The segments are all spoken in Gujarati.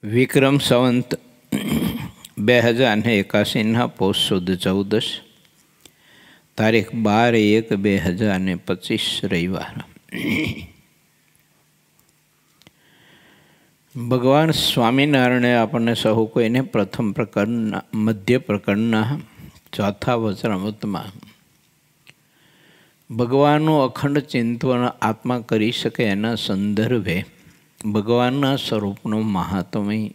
વિક્રમ સંવંત 2081 પોષ સુદ 14 તારીખ 12/1/2025 રવિવાર। ભગવાન સ્વામિનારાયણે આપણને સહુ કોઈને પ્રથમ પ્રકરણના મધ્ય પ્રકરણના ચોથા વચનામૃતમાં ભગવાનનું અખંડ ચિંતન આત્મા કરી શકે એના સંદર્ભે ભગવાનના સ્વરૂપનું મહાત્મ્ય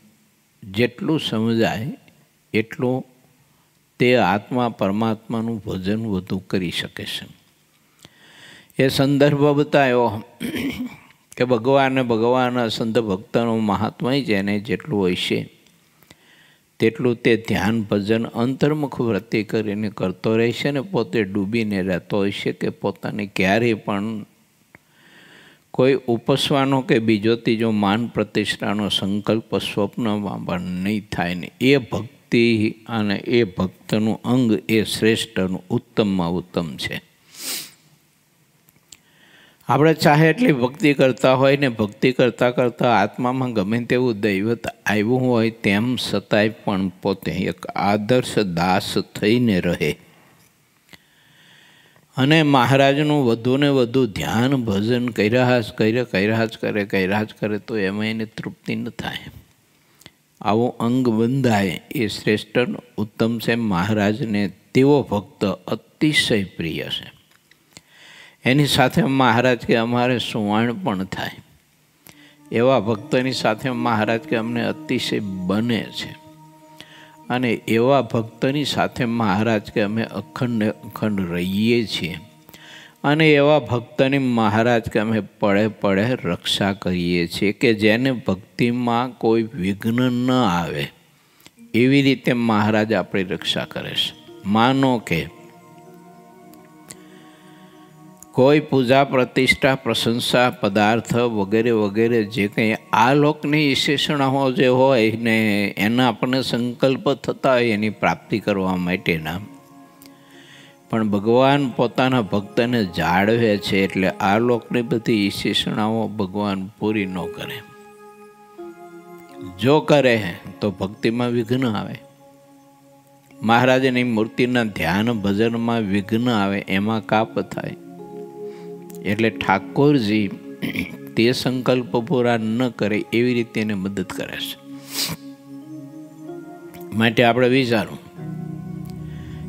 જેટલું સમજાય એટલું તે આત્મા પરમાત્માનું ભજન વધુ કરી શકે છે। એ સંદર્ભ બતાવ્યો કે ભગવાનના સંત ભક્તનું મહાત્મ્ય જેને જેટલું હોય છે તેટલું તે ધ્યાન ભજન અંતર્મુખ વૃત્તિ કરીને કરતો રહેશે ને પોતે ડૂબીને રહેતો હોય છે કે પોતાને ક્યારેય પણ કોઈ ઉપસવાનો કે બીજો ત્રીજો માન પ્રતિષ્ઠાનો સંકલ્પ સ્વપ્નમાં પણ નહીં થાય ને એ ભક્તિ અને એ ભક્તનું અંગ એ શ્રેષ્ઠનું ઉત્તમમાં ઉત્તમ છે। આપણે ચાહે એટલી ભક્તિ કરતા હોય ને ભક્તિ કરતાં કરતાં આત્મામાં ગમે તેવું દૈવત આવ્યું હોય તેમ છતાંય પણ પોતે એક આદર્શ દાસ થઈને રહે અને મહારાજનું વધુ ને વધુ ધ્યાન ભજન કર્યા જ કરે તો એમાં એને તૃપ્તિ ન થાય। આવું અંગ બંધાય એ શ્રેષ્ઠ ઉત્તમ છે। મહારાજને તેવો ભક્ત અતિશય પ્રિય છે। એની સાથે મહારાજ કે અમારે સુવાણ પણ થાય એવા ભક્તની સાથે મહારાજ કે અમને અતિશય બને છે અને એવા ભક્તની સાથે મહારાજ કે અમે અખંડ રહીએ છીએ અને એવા ભક્તની મહારાજ કે અમે પળે રક્ષા કરીએ છીએ કે જેને ભક્તિમાં કોઈ વિઘ્ન ન આવે એવી રીતે મહારાજ આપણી રક્ષા કરે છે। માનો કે કોઈ પૂજા પ્રતિષ્ઠા પ્રશંસા પદાર્થ વગેરે વગેરે જે કંઈ આ લોકની વિશેષણાઓ જે હોય ને એના આપણને સંકલ્પ થતા હોય એની પ્રાપ્તિ કરવા માટેના પણ ભગવાન પોતાના ભક્તને જાળવે છે એટલે આ લોકની બધી વિશેષણાઓ ભગવાન પૂરી ન કરે। જો કરે તો ભક્તિમાં વિઘ્ન આવે, મહારાજની મૂર્તિના ધ્યાન ભજનમાં વિઘ્ન આવે, એમાં કાપ થાય। એટલે ઠાકોરજી તે સંકલ્પ પૂરા ન કરે એવી રીતે એને મદદ કરે છે। માટે આપણે વિચારું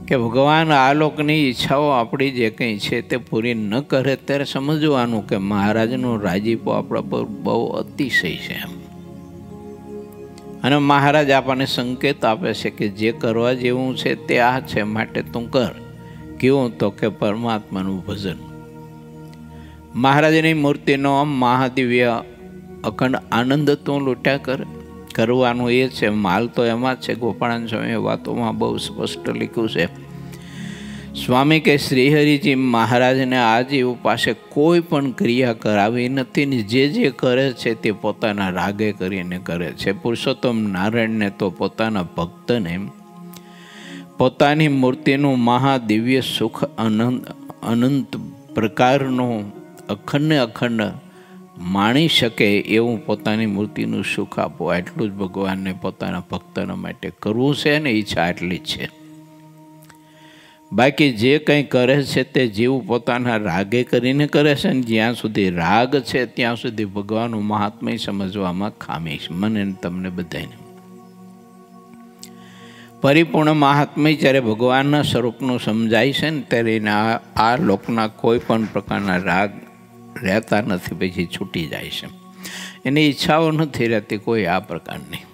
કે ભગવાન આ લોકની ઈચ્છાઓ આપણી જે કંઈ છે તે પૂરી ન કરે ત્યારે સમજવાનું કે મહારાજનું રાજીપો આપણા પર બહુ અતિશય છે અને મહારાજ આપણને સંકેત આપે છે કે જે કરવા જેવું છે તે આ છે માટે તું કર। કેવું તો કે પરમાત્માનું ભજન। મહારાજની મૂર્તિનો મહાદિવ્ય અખંડ આનંદ તું લૂંટ્યા કરવાનું એ છે। માલ તો એમાં જ છે। ગોપાળાન સ્વામી વાતોમાં બહુ સ્પષ્ટ લખ્યું છે સ્વામી કે શ્રીહરિજી મહારાજને આ જીવ પાસે કોઈ પણ ક્રિયા કરાવી નથી ને જે કરે છે તે પોતાના રાગે કરીને કરે છે। પુરુષોત્તમ નારાયણને તો પોતાના ભક્તને પોતાની મૂર્તિનું મહાદિવ્ય સુખ અનંત પ્રકારનું અખંડ માણી શકે એવું પોતાની મૂર્તિનું સુખ આપો એટલું જ ભગવાનને પોતાના ભક્તના માટે કરવું છે ને ઈચ્છા એટલી જ છે। બાકી જે કંઈ કરે છે તે જીવ પોતાના રાગે કરીને કરે છે ને જ્યાં સુધી રાગ છે ત્યાં સુધી ભગવાનનું મહાત્મ્ય સમજવામાં ખામી છે મને તમને બધાને। પરિપૂર્ણ મહાત્મ્ય જ્યારે ભગવાનના સ્વરૂપનું સમજાય છે ને ત્યારે એના આ લોકના કોઈ પણ પ્રકારના રાગ રહેતા નથી, પછી છૂટી જાય છે। એની ઈચ્છાઓ નથી રહેતી કોઈ આ પ્રકારની।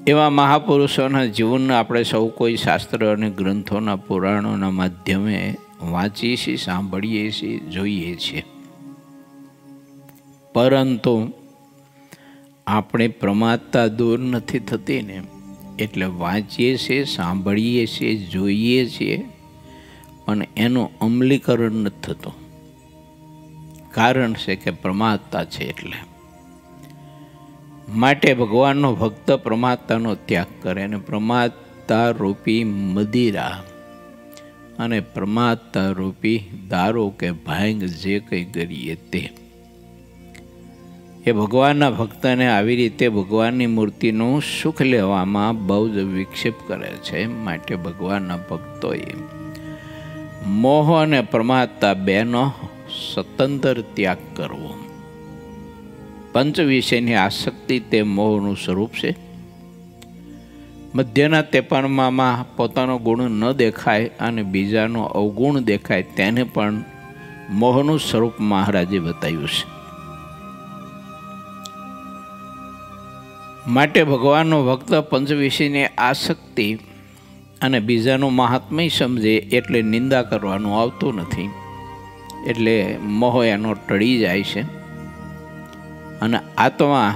એવા મહાપુરુષોના જીવનને આપણે સૌ કોઈ શાસ્ત્ર અને ગ્રંથોના પુરાણોના માધ્યમે વાંચીએ છીએ, સાંભળીએ છીએ, જોઈએ છીએ, પરંતુ આપણે પ્રમાદતા દૂર નથી થતી ને એટલે વાંચીએ છીએ, સાંભળીએ છીએ, જોઈએ છીએ પણ એનું અમલીકરણ નથી થતું। કારણ છે કે પ્રમાદતા છે એટલે। માટે ભગવાનનો ભક્ત પ્રમાદતાનો ત્યાગ કરે અને પ્રમાદતા રૂપી મદિરા અને પ્રમાદતા રૂપી દારૂ કે ભાંગ જે કંઈ કરીએ તે એ ભગવાનના ભક્તને આવી રીતે ભગવાનની મૂર્તિનું સુખ લેવામાં બહુ જ વિક્ષેપ કરે છે. માટે ભગવાનના ભક્તોએ મોહ અને પ્રમાદતા બેનો સ્વતંત્ર ત્યાગ કરવો. પંચ વિષયની આસક્તિ તે મોહનું સ્વરૂપ છે. મધ્યના તેપણમાં પોતાનો ગુણ ન દેખાય અને બીજાનો અવગુણ દેખાય તેને પણ મોહનું સ્વરૂપ મહારાજે બતાવ્યું છે. માટે ભગવાનનો ભક્ત પંચ વિષયની આસક્તિ અને બીજાનું મહાત્મ્ય સમજે એટલે નિંદા કરવાનું આવતું નથી. એટલે મોહ એનો ટળી જાય છે અને આત્મા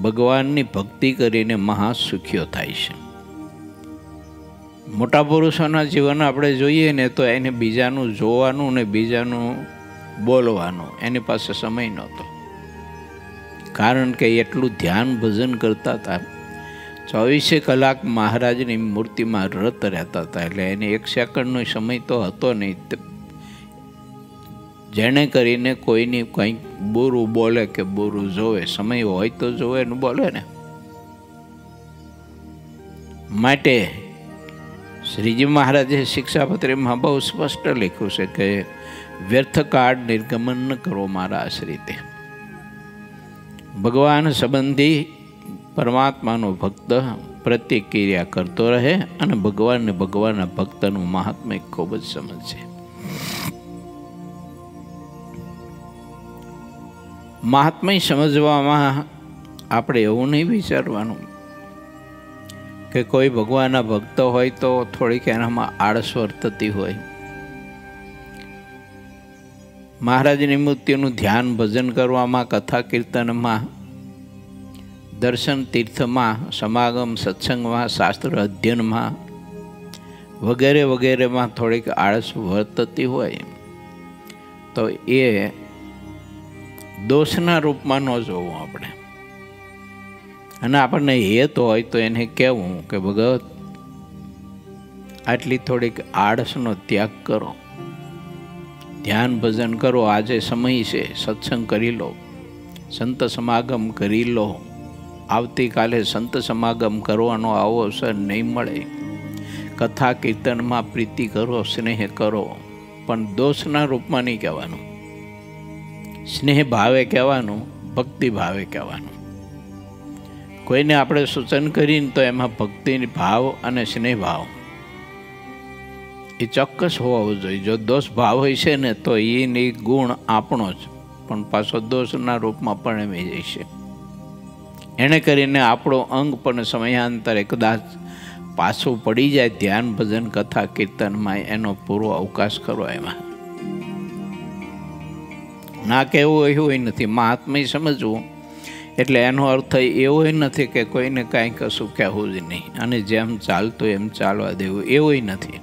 ભગવાનની ભક્તિ કરીને મહાસુખ્યો થાય છે. મોટા પુરુષોના જીવન આપણે જોઈએ ને તો એને બીજાનું જોવાનું ને બીજાનું બોલવાનું એની પાસે સમય નહોતો. કારણ કે એટલું ધ્યાન ભજન કરતા હતા. 24 કલાક મહારાજની મૂર્તિમાં રત રહેતા હતા. એટલે એને એક સેકન્ડનો સમય તો હતો નહીં. જેણે કરીને કોઈની કંઈક બુરું બોલે કે બુરું જોવે, સમય હોય તો જોવે ને બોલે ને. માટે શ્રીજી મહારાજે શિક્ષાપત્રીમાં બહુ સ્પષ્ટ લખ્યું છે કે વ્યર્થ કાળ નિર્ગમન ન કરો મારા આશ્રિતે. ભગવાન સંબંધી પરમાત્માનો ભક્ત પ્રતિક્રિયા કરતો રહે અને ભગવાનને ભગવાનના ભક્તનું મહાત્મ્ય ખૂબ જ સમજશે. મહાત્મ્ય સમજવામાં આપણે એવું નહીં વિચારવાનું કે કોઈ ભગવાનના ભક્ત હોય તો થોડીક એનામાં આળસ વર્તતી હોય. મહારાજની મૂર્તિનું ધ્યાન ભજન કરવામાં, કથા કીર્તનમાં, દર્શન તીર્થમાં, સમાગમ સત્સંગમાં, શાસ્ત્ર અધ્યયનમાં વગેરે વગેરેમાં થોડીક આળસ વર્તતી હોય તો એ દોષના રૂપમાં ન જોવું આપણે. અને આપણને હેત હોય તો એને કહેવું કે ભગત આટલી થોડીક આળસનો ત્યાગ કરો, ધ્યાન ભજન કરો. આજે સમય છે, સત્સંગ કરી લો, સંત સમાગમ કરી લો. આવતીકાલે સંત સમાગમ કરવાનો આવો અવસર નહીં મળે. કથા કીર્તનમાં પ્રીતિ કરો, સ્નેહ કરો, પણ દોષના રૂપમાં નહીં કહેવાનું. સ્નેહ ભાવે કહેવાનું, ભક્તિ ભાવે કહેવાનું. કોઈને આપણે સૂચન કરીને તો એમાં ભક્તિ ભાવ અને સ્નેહ ભાવ એ ચોક્કસ હોવો જોઈએ. જો દોષ ભાવ હોય છે ને તો એની ગુણ આપણો જ, પણ પાછો દોષના રૂપમાં પરિણમી જાય છે. એને કરીને આપણો અંગ પણ સમયાંતરે કદાચ પાછું પડી જાય. ધ્યાન ભજન કથા કીર્તનમાં એનો પૂરો અવકાશ કરો. એમાં ના કહેવું એવું નથી. મહાત્મ્ય સમજવું એટલે એનો અર્થ એવો નથી કે કોઈને કાંઈ કશું કહેવું જ નહીં અને જેમ ચાલતું એમ ચાલવા દેવું, એવું નથી.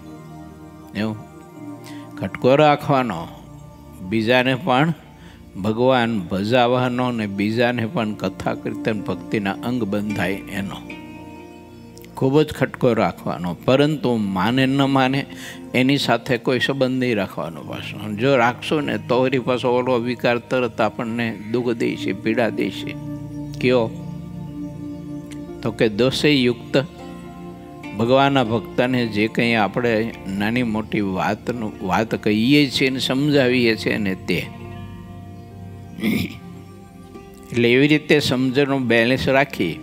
એવું ખટકો રાખવાનો, બીજાને પણ ભગવાન ભજાવવાનો ને બીજાને પણ કથા કીર્તન ભક્તિના અંગ બંધાય એનો ખૂબ જ ખટકો રાખવાનો. પરંતુ માને ન માને એની સાથે કોઈ સંબંધ નહીં રાખવાનો પાછો. જો રાખશો ને તો વળી પાછો ઓલો વિકાર તરત આપણને દુઃખ દે છે, પીડા દે છે. કયો તો કે દોષે યુક્ત ભગવાનના ભક્તને જે કંઈ આપણે નાની મોટી વાત કહીએ છીએ ને સમજાવીએ છીએ ને તે એટલે એવી રીતે સમજણનું બેલેન્સ રાખી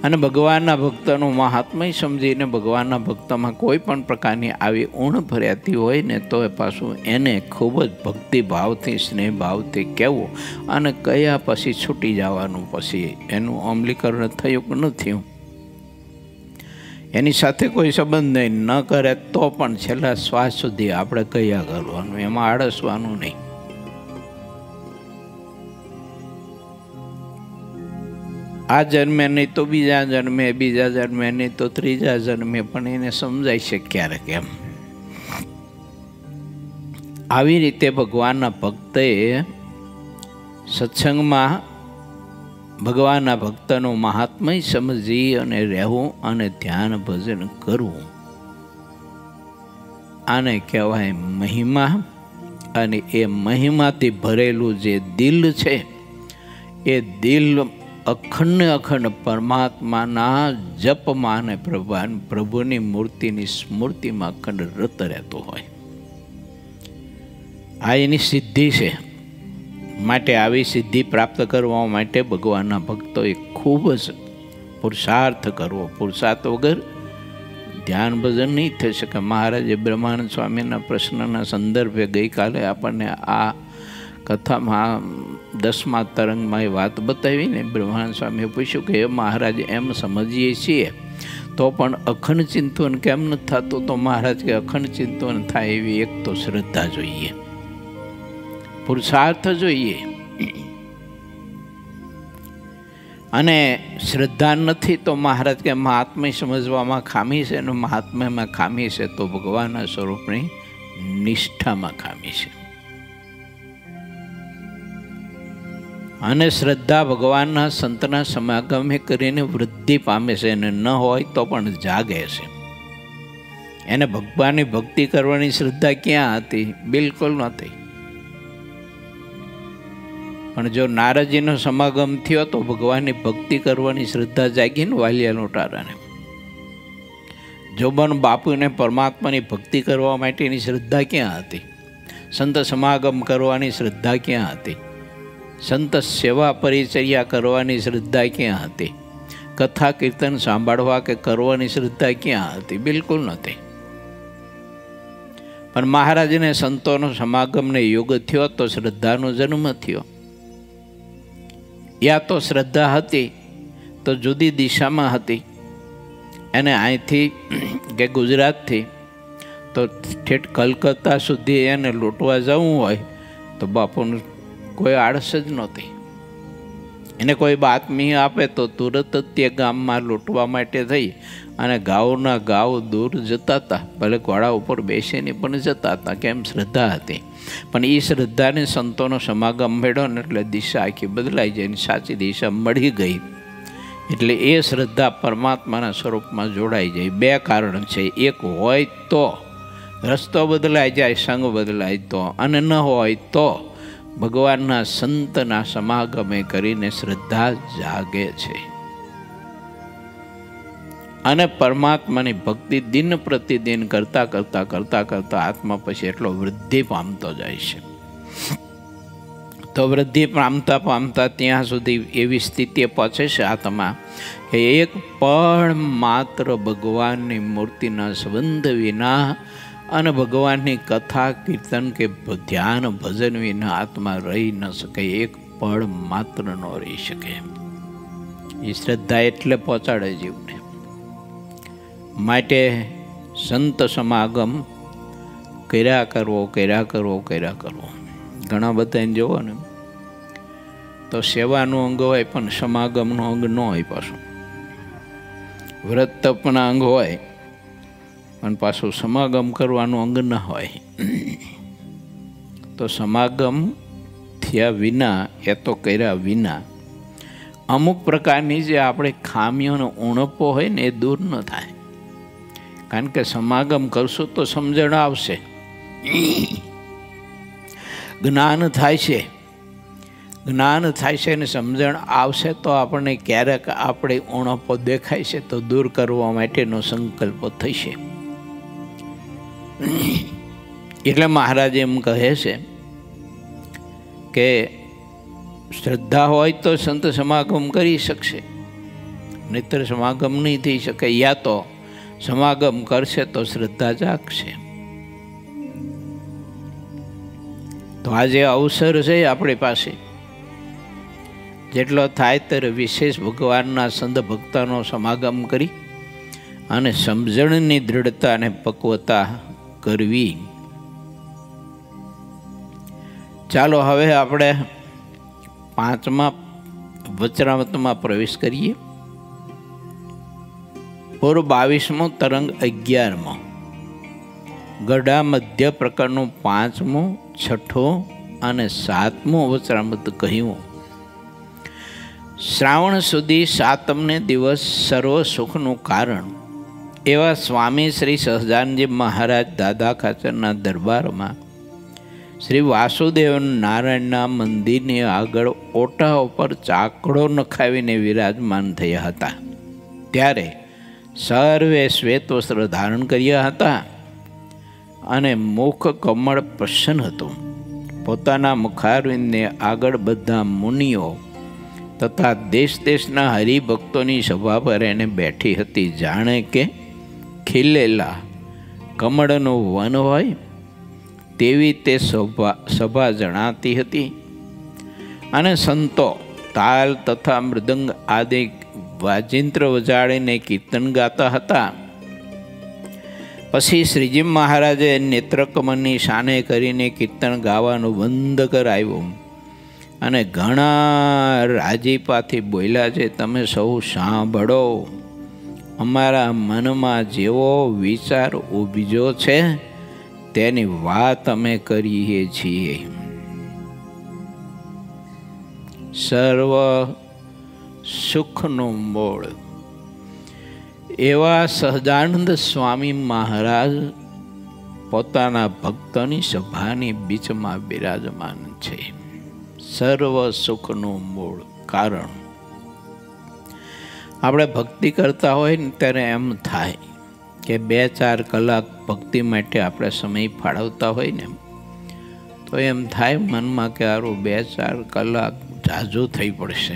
અને ભગવાનના ભક્તનું મહાત્મ્ય સમજીને ભગવાનના ભક્તમાં કોઈ પણ પ્રકારની આવી ઊણ ભર્યાતી હોય ને તો એ પાછું એને ખૂબ જ ભક્તિભાવથી સ્નેહ ભાવથી કહેવું અને કયા પછી છૂટી જવાનું. પછી એનું અમલીકરણ થયું કે ન થયું એની સાથે કોઈ સંબંધ નહીં, ન કરે તો પણ છેલ્લા શ્વાસ સુધી આપણે કયા કરવાનું, એમાં આળસવાનું નહીં. આ જન્મે નહીં તો બીજા જન્મે, બીજા જન્મે નહીં તો ત્રીજા જન્મે, પણ એને સમજાય છે ક્યારેક એમ. આવી રીતે ભગવાનના ભક્તે સત્સંગમાં ભગવાનના ભક્તનું મહાત્મ્ય સમજી અને રહેવું અને ધ્યાન ભજન કરવું, આને કહેવાય મહિમા. અને એ મહિમાથી ભરેલું જે દિલ છે એ દિલ અખંડ પરમાત્માના જપમાં અને પ્રભુની મૂર્તિની સ્મૃતિમાં અખંડ રત રહેતો હોય. આ એની સિદ્ધિ છે. માટે આવી સિદ્ધિ પ્રાપ્ત કરવા માટે ભગવાનના ભક્તોએ ખૂબ જ પુરુષાર્થ કરવો. પુરુષાર્થ વગર ધ્યાન ભજન નહીં થઈ શકે. મહારાજે બ્રહ્માનંદ સ્વામીના પ્રશ્નના સંદર્ભે ગઈકાલે આપણને આ કથામાં 10મા તરંગમાં એ વાત બતાવીને બ્રહ્માનંદ સ્વામીએ પૂછ્યું કે એ મહારાજ એમ સમજીએ છીએ તો પણ અખંડ ચિંતન કેમ નથી થતું? તો મહારાજ કે અખંડ ચિંતન થાય એવી એક તો શ્રદ્ધા જોઈએ, પુરુષાર્થ જોઈએ. અને શ્રદ્ધા નથી તો મહારાજ કે મહાત્મ્ય સમજવામાં ખામી છે, અને મહાત્મ્યમાં ખામી છે તો ભગવાનના સ્વરૂપની નિષ્ઠામાં ખામી છે. અને શ્રદ્ધા ભગવાનના સંતના સમાગમે કરીને વૃદ્ધિ પામે છે, અને ન હોય તો પણ જાગે છે. એને ભગવાનની ભક્તિ કરવાની શ્રદ્ધા ક્યાં હતી? બિલકુલ નહોતી. પણ જો નારદજીનો સમાગમ થયો તો ભગવાનની ભક્તિ કરવાની શ્રદ્ધા જાગી ને વાલિયા લોટારાને. જોબન બાપુને પરમાત્માની ભક્તિ કરવા માટેની શ્રદ્ધા ક્યાં હતી? સંત સમાગમ કરવાની શ્રદ્ધા ક્યાં હતી? સંત સેવા પરિચર્યા કરવાની શ્રદ્ધા ક્યાં હતી? કથા કીર્તન સાંભળવા કે કરવાની શ્રદ્ધા ક્યાં હતી? બિલકુલ નહોતી. પણ મહારાજને સંતોનો સમાગમને યોગ થયો તો શ્રદ્ધાનો જન્મ થયો. યા તો શ્રદ્ધા હતી તો જુદી દિશામાં હતી. એને અહીંથી કે ગુજરાતથી તો ઠેઠ કલકત્તા સુધી એને લૂંટવા જવું હોય તો બાપુનું કોઈ આળસ જ નહોતી. એને કોઈ બાતમી આપે તો તુરત જ તે ગામમાં લૂંટવા માટે થઈ અને ગાઉના ગાઉ દૂર જતા હતા. ભલે ઘોડા ઉપર બેસીને પણ જતા હતા. કેમ? શ્રદ્ધા હતી. પણ એ શ્રદ્ધાને સંતોનો સમાગમ મળ્યો ને એટલે દિશા આખી બદલાઈ જાય ને સાચી દિશા મળી ગઈ. એટલે એ શ્રદ્ધા પરમાત્માના સ્વરૂપમાં જોડાઈ જાય. બે કારણ છે. એક હોય તો રસ્તો બદલાઈ જાય, સંગ બદલાય તો, અને ન હોય તો ભગવાનના સંતના સમાગમે કરીને શ્રદ્ધા જાગે છે. અને પરમાત્માની ભક્તિ દિન પ્રતિદિન કરતાં કરતાં કરતાં કરતાં આત્મા પછી એટલો વૃદ્ધિ પામતો જાય છે. તો વૃદ્ધિ પામતા પામતા ત્યાં સુધી એવી સ્થિતિએ પહોંચે છે આત્મા કે એક પણ માત્ર ભગવાનની મૂર્તિના સંબંધ વિના અને ભગવાનની કથા કીર્તન કે ધ્યાન ભજન વિના આત્મા રહી ન શકે. એક પણ માત્ર ન રહી શકે. એ શ્રદ્ધા એટલે પહોંચાડે જીવને. માટે સંત સમાગમ કર્યા કરવો. ઘણા બધા એને જોવો ને તો સેવાનું અંગ હોય પણ સમાગમનું અંગ ન હોય. પાછું વ્રત તપના અંગ હોય પણ પાછું સમાગમ કરવાનું અંગ ન હોય. તો સમાગમ થયા વિના એ તો કર્યા વિના અમુક પ્રકારની જે આપણે ખામીઓનો ઉણપો હોય ને એ દૂર ન થાય. કારણ કે સમાગમ કરશું તો સમજણ આવશે, જ્ઞાન થાય છે. જ્ઞાન થાય છે અને સમજણ આવશે તો આપણને ક્યારેક આપણે ઉણપો દેખાય છે તો દૂર કરવા માટેનો સંકલ્પ થશે. એટલે મહારાજ એમ કહે છે કે શ્રદ્ધા હોય તો સંત સમાગમ કરી શકશે, નહીતર સમાગમ નહીં થઈ શકે. યા તો સમાગમ કરશે તો શ્રદ્ધા જાગશે. તો આજે અવસર છે આપણી પાસે, જેટલો થાય ત્યારે વિશેષ ભગવાનના સંત ભક્તોનો સમાગમ કરી અને સમજણની દૃઢતા અને પક્વતા કરવી. ચાલો હવે આપણે 5મા વચનામૃતમાં પ્રવેશ કરીએ. પૂર્વ 22મો તરંગ 11મો ગઢા મધ્ય પ્રકરણનું 5મું, 6ઠું અને 7મું વચનામૃત કહ્યું. શ્રાવણ સુધી 7મને દિવસ સર્વ સુખનું કારણ એવા સ્વામી શ્રી સહજાનંદજી મહારાજ દાદા ખાચરના દરબારમાં શ્રી વાસુદેવ નારાયણના મંદિરની આગળ ઓટા ઉપર ચાકડો નખાવીને વિરાજમાન થયા હતા. ત્યારે સર્વે શ્વેત વસ્ત્ર ધારણ કર્યા હતા અને મુખ કમળ પ્રસન્ન હતું. પોતાના મુખારવિંદને આગળ બધા મુનિઓ તથા દેશ દેશના હરિભક્તોની સભા પર એને બેઠી હતી. જાણે કે ખીલેલા કમળનું વન હોય તેવી તે સભા જણાતી હતી. અને સંતો તાલ તથા મૃદંગ આદિ વાજિંત્ર વજાડીને કીર્તન ગાતા હતા. પછી શ્રીજી મહારાજે નેત્રકમળની શાને કરીને કીર્તન ગાવાનું બંધ કરાવ્યું અને ઘણા રાજીપાથી બોલ્યા છે, તમે સૌ સાંભળો, અમારા મનમાં જેવો વિચાર ઉપજ્યો છે તેની વાત અમે કરીએ છીએ. સર્વ સુખનું મૂળ એવા સહજાનંદ સ્વામી મહારાજ પોતાના ભક્તોની સભાની બીચમાં બિરાજમાન છે. સર્વ સુખનું મૂળ. કારણ આપણે ભક્તિ કરતા હોય ને ત્યારે એમ થાય કે 2-4 કલાક ભક્તિ માટે આપણે સમય ફાળવતા હોય ને તો એમ થાય મનમાં કે સારું 2-4 કલાક ઝાઝું થઈ પડશે,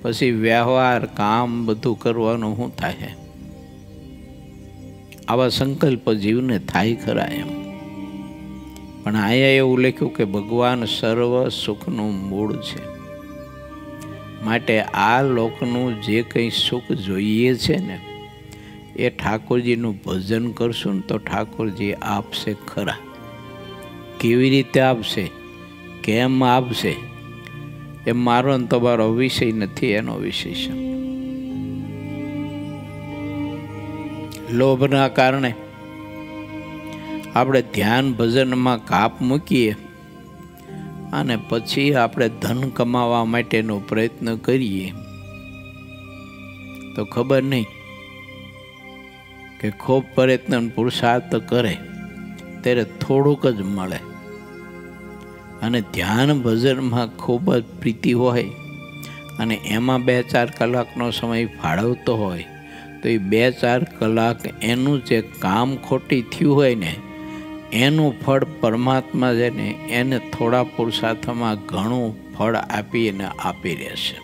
પછી વ્યવહાર કામ બધું કરવાનું શું થાય. આવા સંકલ્પ જીવને થાય ખરા એમ. પણ અહીંયા એવું લખ્યું કે ભગવાન સર્વ સુખનું મૂળ છે. માટે આ લોકનું જે કંઈ સુખ જોઈએ છે ને એ ઠાકોરજીનું ભજન કરશું ને તો ઠાકોરજી આપશે ખરા. કેવી રીતે આપશે, કેમ આપશે, એ મારો ને તમારો વિષય નથી, એનો વિષય છે. લોભના કારણે આપણે ધ્યાન ભજનમાં કાપ મૂકીએ અને પછી આપણે ધન કમાવા માટેનો પ્રયત્ન કરીએ તો ખબર નહીં કે ખૂબ પ્રયત્ન પુરુષાર્થ કરે ત્યારે થોડુંક જ મળે. અને ધ્યાન ભજનમાં ખૂબ જ પ્રીતિ હોય અને એમાં 2-4 કલાકનો સમય ફાળવતો હોય તો એ 2-4 કલાક એનું જે કામ ખોટી થયું હોય ને એનું ફળ પરમાત્મા છે ને એને થોડા પુરુષાર્થમાં ઘણું ફળ આપીને આપી રહેશે.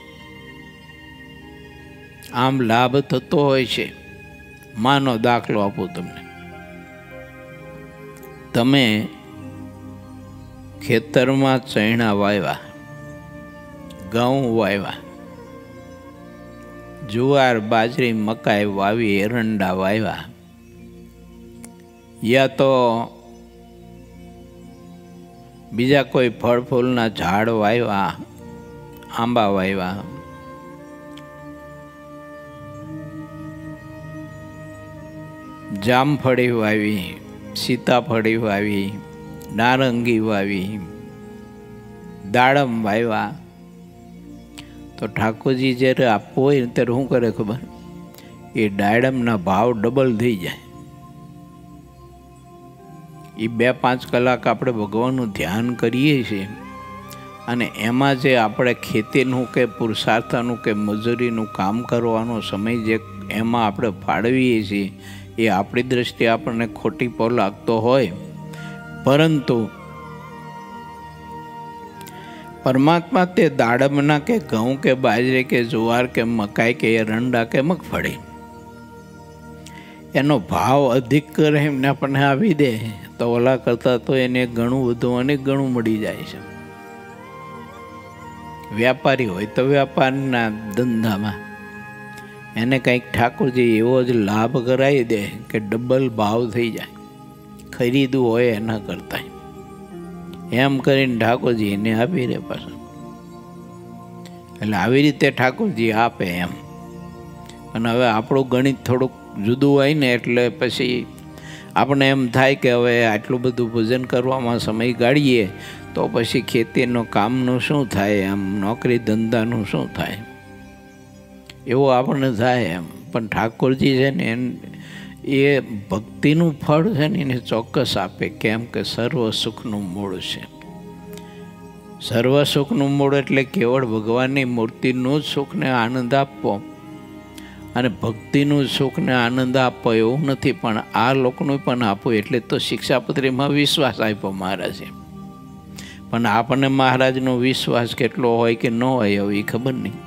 આમ લાભ થતો હોય છે. માનો દાખલો આપું તમને. તમે ખેતરમાં ચણા વાવ્યા, ઘઉં વાવ્યા, જુવાર બાજરી મકાઈ વાવી, એરંડા વાવ્યા, યા તો બીજા કોઈ ફળ ફૂલના ઝાડ વાવ્યા, આંબા વાવ્યા, જામફળી વાવી, સીતાફળી વાવી, નારંગી વાવી, દાડમ વાવ્યા, તો ઠાકોરજી જ્યારે આપવું હોય ને ત્યારે શું કરે ખબર? એ દાડમના ભાવ ડબલ થઈ જાય. એ 2-5 કલાક આપણે ભગવાનનું ધ્યાન કરીએ છીએ અને એમાં જે આપણે ખેતીનું કે પુરુષાર્થનું કે મજૂરીનું કામ કરવાનો સમય જે એમાં આપણે ફાળવીએ છીએ એ આપણી દ્રષ્ટિએ આપણને ખોટી પો લાગતો હોય, પરંતુ પરમાત્મા તે દાડમના કે ઘઉં કે બાજરી કે જુવાર કે મકાઈ કે એરંડા કે મગફળી એનો ભાવ અધિક કરે એમને આપણને આપી દે તો ઓલા કરતાં તો એને ઘણું બધું અને ઘણું મળી જાય છે. વ્યાપારી હોય તો વ્યાપારના ધંધામાં એને કંઈક ઠાકોરજી એવો જ લાભ કરાવી દે કે ડબલ ભાવ થઈ જાય, ખરીદવું હોય એના કરતાં. એમ કરીને ઠાકોરજી એને આપી દે પાછું. એટલે આવી રીતે ઠાકોરજી આપે એમ. અને હવે આપણું ગણિત થોડુંક જુદું હોય ને એટલે પછી આપણે એમ થાય કે હવે આટલું બધું ભજન કરવામાં સમય ગાળીએ તો પછી ખેતીનું કામનું શું થાય, એમ નોકરી ધંધાનું શું થાય, એવું આપણને થાય એમ. પણ ઠાકોરજી છે ને એ ભક્તિનું ફળ છે ને એને ચોક્કસ આપે. કેમ કે સર્વ સુખનું મૂળ છે. સર્વ સુખનું મૂળ એટલે કેવળ ભગવાનની મૂર્તિનું જ સુખને આનંદ આપવો અને ભક્તિનું સુખને આનંદ આપવો એવું નથી, પણ આ લોકનું પણ આપવું. એટલે તો શિક્ષાપત્રીમાં વિશ્વાસ આપ્યો મહારાજે. પણ આપણને મહારાજનો વિશ્વાસ કેટલો હોય કે ન હોય એવું એ ખબર નહીં.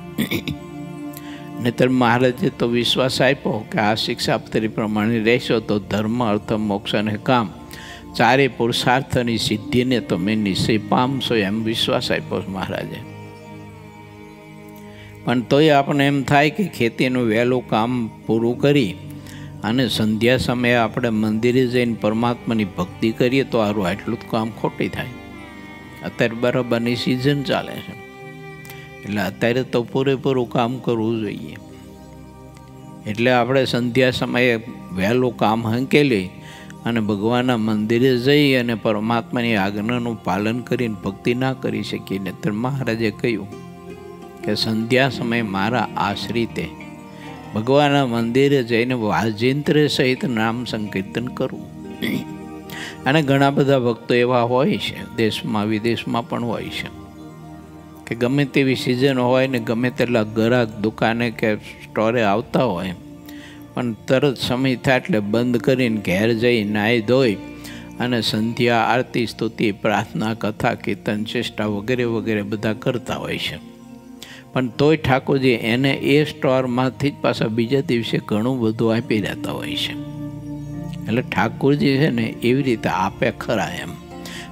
નહીતર મહારાજે તો વિશ્વાસ આપ્યો કે આ શિક્ષાપત્રી પ્રમાણે રહેશો તો ધર્મ અર્થ મોક્ષ અને કામ ચારે પુરુષાર્થની સિદ્ધિને તમે નિશ્ચય પામશો એમ વિશ્વાસ આપ્યો મહારાજે. પણ તોય આપણને એમ થાય કે ખેતીનું વહેલું કામ પૂરું કરી અને સંધ્યા સમયે આપણે મંદિરે જઈને પરમાત્માની ભક્તિ કરીએ તો સારું, આટલું જ કામ ખોટી થાય. અત્યારે બરાબરની સિઝન ચાલે છે એટલે અત્યારે તો પૂરેપૂરું કામ કરવું જોઈએ. એટલે આપણે સંધ્યા સમયે વહેલું કામ હંકેલી અને ભગવાનના મંદિરે જઈ અને પરમાત્માની આજ્ઞાનું પાલન કરીને ભક્તિ ના કરી શકીએ. ને તો મહારાજે કહ્યું કે સંધ્યા સમયે મારા આશ્રિતે ભગવાનના મંદિરે જઈને વાજિંત્ર સહિત નામ સંકીર્તન કરવું. અને ઘણા બધા ભક્તો એવા હોય છે, દેશમાં વિદેશમાં પણ હોય છે, કે ગમે તેવી સિઝન હોય ને ગમે તેટલા ગ્રાહક દુકાને કે સ્ટોરે આવતા હોય, પણ તરત સમય થાય એટલે બંધ કરીને ઘેર જઈ નાહી ધોઈ અને સંધ્યા આરતી સ્તુતિ પ્રાર્થના કથા કીર્તન ચેષ્ટા વગેરે વગેરે બધા કરતા હોય છે. પણ તોય ઠાકોરજી એને એ સ્ટોરમાંથી જ પાછા બીજા દિવસે ઘણું બધું આપી રહેતા હોય છે. એટલે ઠાકોરજી છે ને એવી રીતે આપે ખરા એમ,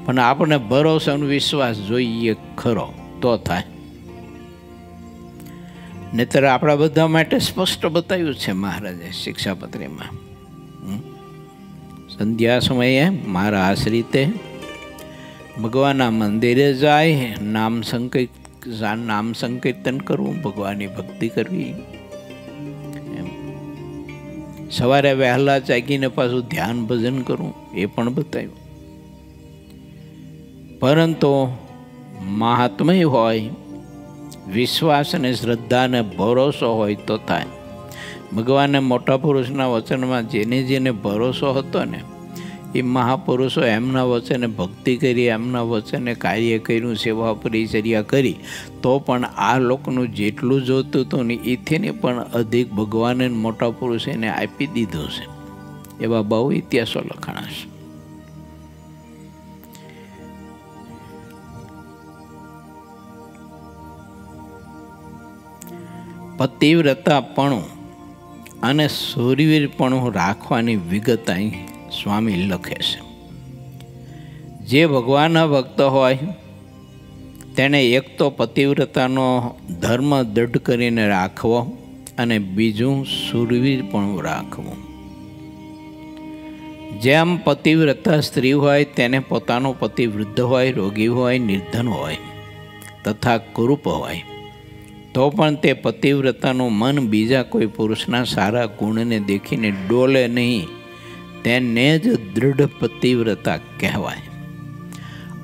પણ આપણને ભરોસો અને વિશ્વાસ જોઈએ ખરો તો થાય. નહીતર આપણા બધા માટે સ્પષ્ટ બતાવ્યું છે મહારાજે શિક્ષાપત્રીમાં. સંધ્યા સમયે મારા આશ્રિતે ભગવાનના મંદિરે જાય, નામ સંકીર્તન કરવું, ભગવાનની ભક્તિ કરવી. સવારે વહેલા જાગીને પાછું ધ્યાન ભજન કરવું એ પણ બતાવ્યું. પરંતુ મહાત્મય હોય, વિશ્વાસ અને શ્રદ્ધા અને ભરોસો હોય તો થાય. ભગવાનને મોટા પુરુષના વચનમાં જેને ભરોસો હતો ને એ મહાપુરુષો એમના વચને ભક્તિ કરી, એમના વચને કાર્ય કર્યું, સેવા પરિચર્યા કરી, તો પણ આ લોકનું જેટલું જોતું હતું ને એથી પણ અધિક ભગવાને મોટા પુરુષ એને આપી દીધું છે. એવા બહુ ઇતિહાસો લખાણા છે. પતિવ્રતાપણું અને શૂરવીરપણું રાખવાની વિગત અહીં સ્વામી લખે છે. જે ભગવાનના ભક્ત હોય તેણે એક તો પતિવ્રતાનો ધર્મ દૃઢ કરીને રાખવો અને બીજું શૂરવીરપણું રાખવું. જેમ પતિવ્રતા સ્ત્રી હોય તેને પોતાનો પતિ વૃદ્ધ હોય, રોગી હોય, નિર્ધન હોય તથા કુરૂપ હોય તો પણ તે પતિવ્રતાનું મન બીજા કોઈ પુરુષના સારા ગુણને દેખીને ડોલે નહીં, તેને જ દૃઢ પતિવ્રતા કહેવાય.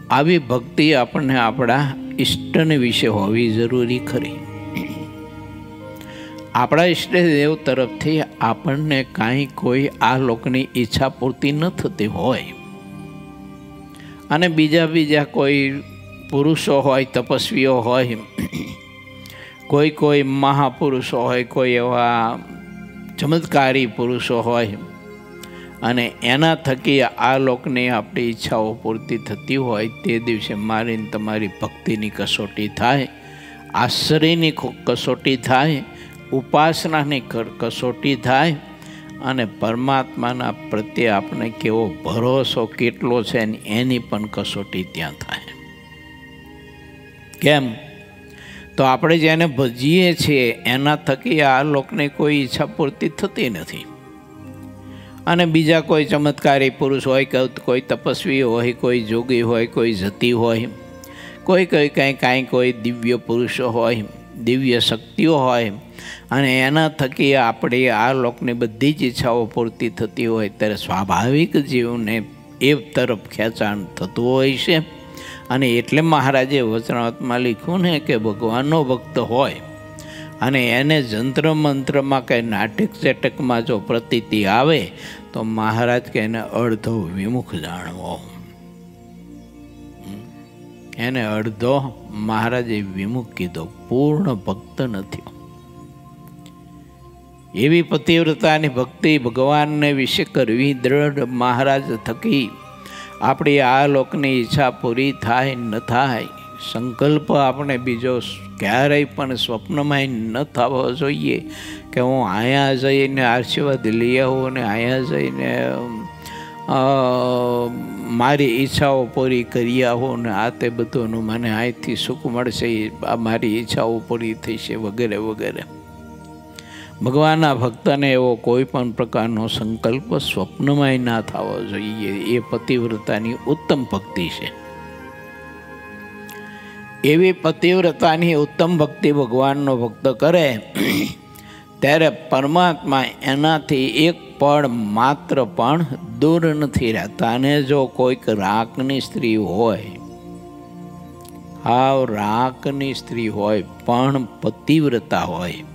આવી ભક્તિ આપણને આપણા ઈષ્ટને વિશે હોવી જરૂરી ખરી. આપણા ઈષ્ટદેવ તરફથી આપણને કાંઈ કોઈ આ લોકની ઈચ્છા પૂર્તિ ન થતી હોય અને બીજા કોઈ પુરુષો હોય, તપસ્વીઓ હોય, કોઈ મહાપુરુષો હોય, કોઈ એવા ચમત્કારી પુરુષો હોય અને એના થકી આ લોકની આપણી ઈચ્છાઓ પૂર્તિ થતી હોય, તે દિવસે મારીને તમારી ભક્તિની કસોટી થાય, આશ્રયની કસોટી થાય, ઉપાસનાની કસોટી થાય અને પરમાત્માના પ્રત્યે આપણે કેવો ભરોસો કેટલો છે એની પણ કસોટી ત્યાં થાય. કેમ? તો આપણે જેને ભજીએ છીએ એના થકી આ લોકને કોઈ ઈચ્છા પૂર્તિ થતી નથી અને બીજા કોઈ ચમત્કારી પુરુષ હોય, કોઈ તપસ્વી હોય, કોઈ જોગી હોય, કોઈ જતી હોય, કોઈ દિવ્ય પુરુષો હોય, દિવ્ય શક્તિઓ હોય અને એના થકી આપણે આ લોકની બધી જ ઈચ્છાઓ પૂર્તિ થતી હોય ત્યારે સ્વાભાવિક જીવને એ તરફ ખેંચાણ થતું હોય છે. અને એટલે મહારાજે વચનાવતમાં લખ્યું ને કે ભગવાનનો ભક્ત હોય અને એને જંત્ર મંત્રમાં કે નાટક ચેટકમાં જો પ્રતીતિ આવે તો મહારાજ કે એને અડધો વિમુખ જાણવો. એને અડધો મહારાજે વિમુખ કીધો, પૂર્ણ ભક્ત નથી. એવી પતિવ્રતાની ભક્તિ ભગવાનને વિશે કરવી દ્રઢ મહારાજ થકી આપણી આ લોકની ઈચ્છા પૂરી થાય ન થાય, સંકલ્પ આપણે બીજો ક્યારેય પણ સ્વપ્નમાં ન થવો જોઈએ કે હું અહીંયા જઈને આશીર્વાદ લઈ આવું અને અહીંયા જઈને મારી ઈચ્છાઓ પૂરી કરી આવું ને આ તે બધુંનું મને અહીંથી સુખ મળશે, આ મારી ઈચ્છાઓ પૂરી થશે વગેરે વગેરે. ભગવાનના ભક્તને એવો કોઈ પણ પ્રકારનો સંકલ્પ સ્વપ્નમાંય ના થવો જોઈએ. એ પતિવ્રતાની ઉત્તમ ભક્તિ છે. એવી પતિવ્રતાની ઉત્તમ ભક્તિ ભગવાનનો ભક્ત કરે ત્યારે પરમાત્મા એનાથી એક પળ માત્ર પણ દૂર નથી રહેતા. અને જો કોઈક રાખની સ્ત્રી હોય, હાવ રાખની સ્ત્રી હોય પણ પતિવ્રતા હોય,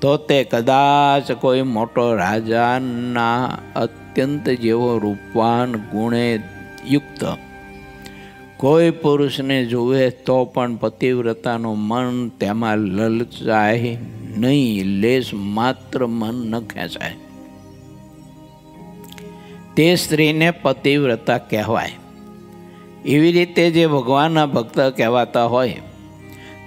તો તે કદાચ કોઈ મોટો રાજાના અત્યંત જેવો રૂપવાન ગુણે યુક્ત કોઈ પુરુષને જુએ તો પણ પતિવ્રતાનું મન તેમાં લલચાય નહીં, લેશ માત્ર મન ન ખેંચાય. તે સ્ત્રીને પતિવ્રતા કહેવાય. એવી રીતે જે ભગવાનના ભક્ત કહેવાતા હોય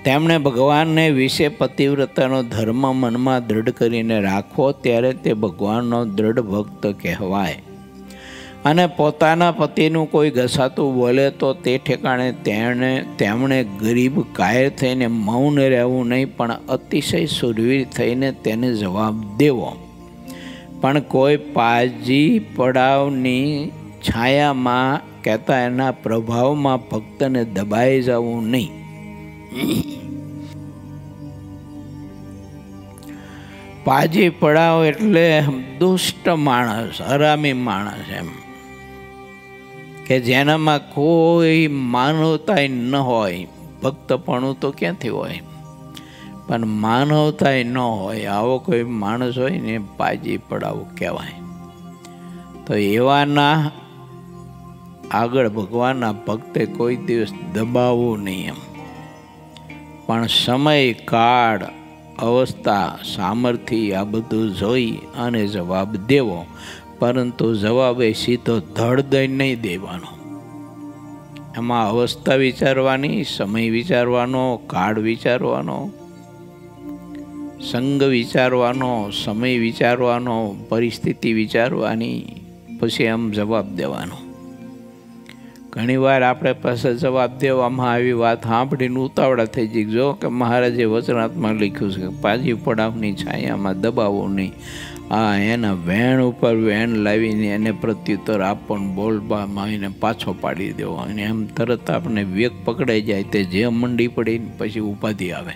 તેમણે ભગવાનને વિશે પતિવ્રતાનો ધર્મ મનમાં દૃઢ કરીને રાખવો, ત્યારે તે ભગવાનનો દ્રઢ ભક્ત કહેવાય. અને પોતાના પતિનું કોઈ ઘસાતું બોલે તો તે ઠેકાણે તેમણે ગરીબ કાયર થઈને મૌન રહેવું નહીં, પણ અતિશય સુરવીર થઈને તેને જવાબ દેવો. પણ કોઈ પાજી પડાવની છાયામાં કહેતા એના પ્રભાવમાં ભક્તને દબાઈ જવું નહીં. પાજી પડાવ એટલે દુષ્ટ માણસ, હરામી માણસ, એમ કે જેનામાં કોઈ માનવતા ન હોય. ભક્તપણું તો ક્યાંથી હોય, પણ માનવતા ન હોય આવો કોઈ માણસ હોય ને પાજી પડાવ કહેવાય. તો એવાના આગળ ભગવાનના ભક્તે કોઈ દિવસ દબાવવું નહીં એમ, પણ સમય કાળ અવસ્થા સામર્થ્ય આ બધું જોઈ અને જવાબ દેવો. પરંતુ જવાબ એ સીધો ધડ દઈ નહીં દેવાનો. એમાં અવસ્થા વિચારવાની, સમય વિચારવાનો, કાળ વિચારવાનો, સંગ વિચારવાનો, સમય વિચારવાનો, પરિસ્થિતિ વિચારવાની, પછી આમ જવાબ દેવાનો. ઘણીવાર આપણે પાસે જવાબ દેવામાં આવી વાત સાંભળીને ઉતાવળા થઈ જઈ. જો કે મહારાજે વચનાત્મા લખ્યું છે કે પાજી પડાવની છાયામાં દબાવવું નહીં. એના વેણ ઉપર વેણ લાવીને એને પ્રત્યુત્તર આપણ બોલવામાં એને પાછો પાડી દેવો. અને એમ તરત આપણે વેગ પકડાઈ જાય તે જે મંડી પડી પછી ઉપાધિ આવે.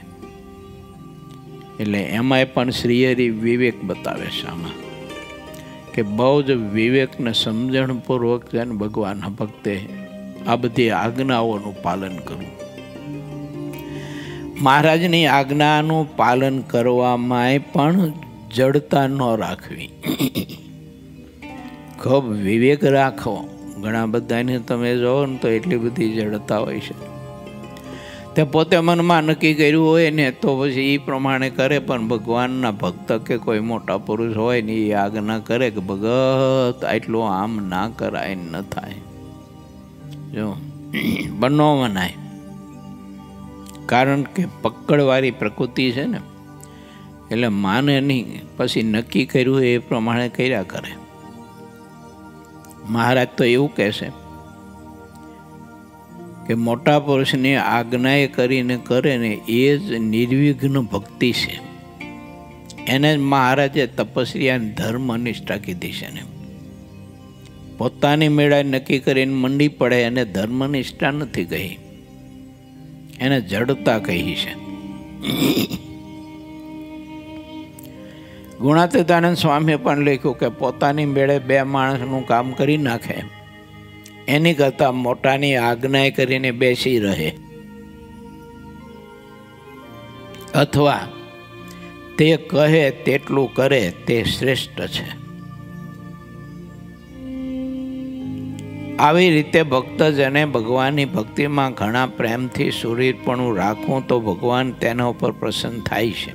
એટલે એમાંય પણ શ્રીહરિ વિવેક બતાવે છે આમાં, કે બહુ જ વિવેકને સમજણપૂર્વક છે ને ભગવાનના ભક્તે આ બધી આજ્ઞાઓનું પાલન કરવું. મહારાજની આજ્ઞાનું પાલન કરવામાં પણ જડતા ન રાખવી, ખૂબ વિવેક રાખવો. ઘણા બધાને તમે જોવો ને તો એટલી બધી જડતા હોય છે. તે પોતે મનમાં નક્કી કર્યું હોય ને તો પછી એ પ્રમાણે કરે, પણ ભગવાનના ભક્ત કે કોઈ મોટા પુરુષ હોય ને એ આજ્ઞા કરે કે ભગત આટલું આમ ના કરાય ન થાય, જો બનો મનાય. કારણ કે પકડવાળી પ્રકૃતિ છે ને, એટલે માને નહીં, પછી નક્કી કર્યું એ પ્રમાણે કર્યા કરે. મહારાજ તો એવું કહેશે કે મોટા પુરુષની આજ્ઞાએ કરીને કરે ને એ જ નિર્વિઘ્ન ભક્તિ છે. એને જ મહારાજે તપસ્યા ધર્મ નિષ્ઠા કીધી છે ને. પોતાની મેળા નક્કી કરીને મંડી પડે એને ધર્મ નિષ્ઠા નથી કહી, એને જડતા કહી છે. ગુણાતીતાનંદ સ્વામીએ પણ લખ્યું કે પોતાની મેળે બે માણસનું કામ કરી નાખે એની કરતાં મોટાની આજ્ઞા કરીને બેસી રહે, અથવા તે કહે તેટલું કરે તે શ્રેષ્ઠ છે. આવી રીતે ભક્તજને ભગવાનની ભક્તિમાં ઘણા પ્રેમથી સુરીરપણું રાખવું તો ભગવાન તેના ઉપર પ્રસન્ન થાય છે.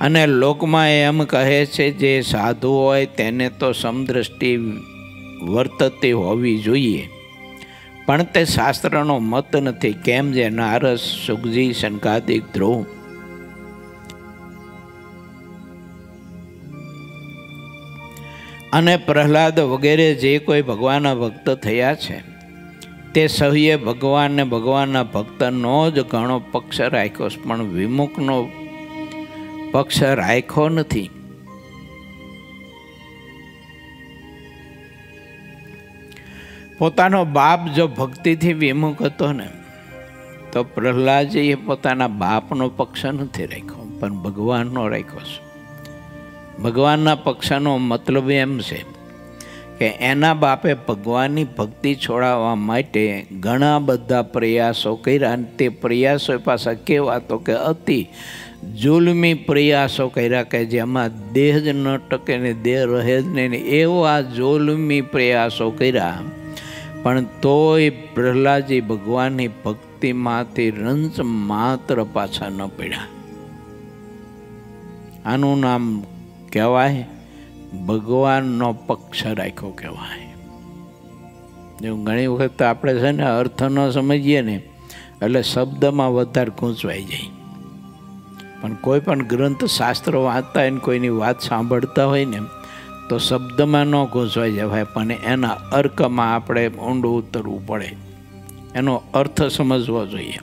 અને લોકમાં એમ કહે છે જે સાધુ હોય તેને તો સમદ્રષ્ટિ વર્તતી હોવી જોઈએ, પણ તે શાસ્ત્રનો મત નથી. કેમ જે નારદ, સુખજી, શનકાદિક, ધ્રુવ અને પ્રહલાદ વગેરે જે કોઈ ભગવાનના ભક્ત થયા છે તે સૌએ ભગવાનને ભગવાનના ભક્તનો જ ઘણો પક્ષ રાખ્યો, પણ વિમુખનો પક્ષ રાખ્યો નથી. પોતાનો બાપ જો ભક્તિથી વિમુખ હતો ને તો પ્રહલાદજીએ પોતાના બાપનો પક્ષ નથી રાખ્યો, પણ ભગવાનનો રાખ્યો છે. ભગવાનના પક્ષનો મતલબ એમ છે કે એના બાપે ભગવાનની ભક્તિ છોડાવવા માટે ઘણા બધા પ્રયાસો કર્યા, અને તે પ્રયાસો પાછા કેવા તો કે અતિ જુલ્મી પ્રયાસો કર્યા કે જેમાં દેહ જ ન ટકે ને દેહ રહે જ નહીં, એવા જુલ્મી પ્રયાસો કર્યા. પણ તોય પ્રહલાદજી ભગવાનની ભક્તિમાંથી રંચ માત્ર પાછા ન પડ્યા. આનું નામ કહેવાય ભગવાનનો પક્ષ રાખ્યો કહેવાય. ઘણી વખત આપણે છે ને અર્થ ન સમજીએ ને એટલે શબ્દમાં વધારે ગૂંચવાઈ જાય. પણ કોઈ પણ ગ્રંથ શાસ્ત્ર વાંચતા હોય ને કોઈની વાત સાંભળતા હોય ને તો શબ્દમાં ન ગૂંચવાઈ જવાય, પણ એના અર્કમાં આપણે ઊંડું ઉતરવું પડે, એનો અર્થ સમજવો જોઈએ.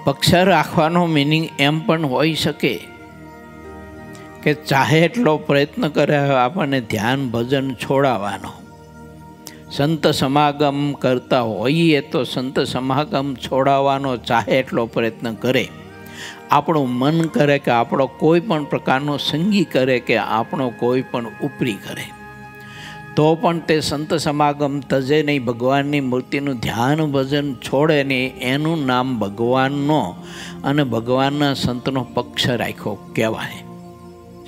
પક્ષ રાખવાનો મિનિંગ એમ પણ હોઈ શકે કે ચાહે એટલો પ્રયત્ન કરે આપણને ધ્યાન ભજન છોડાવવાનો. સંત સમાગમ કરતા હોઈએ તો સંત સમાગમ છોડાવવાનો ચાહે એટલો પ્રયત્ન કરે, આપણું મન કરે કે આપણો કોઈ પણ પ્રકારનો સંગી કરે કે આપણો કોઈ પણ ઉપરી કરે, તો પણ તે સંત સમાગમ તજે નહીં, ભગવાનની મૂર્તિનું ધ્યાન ભજન છોડે નહીં. એનું નામ ભગવાનનો અને ભગવાનના સંતનો પક્ષ રાખ્યો કહેવાય.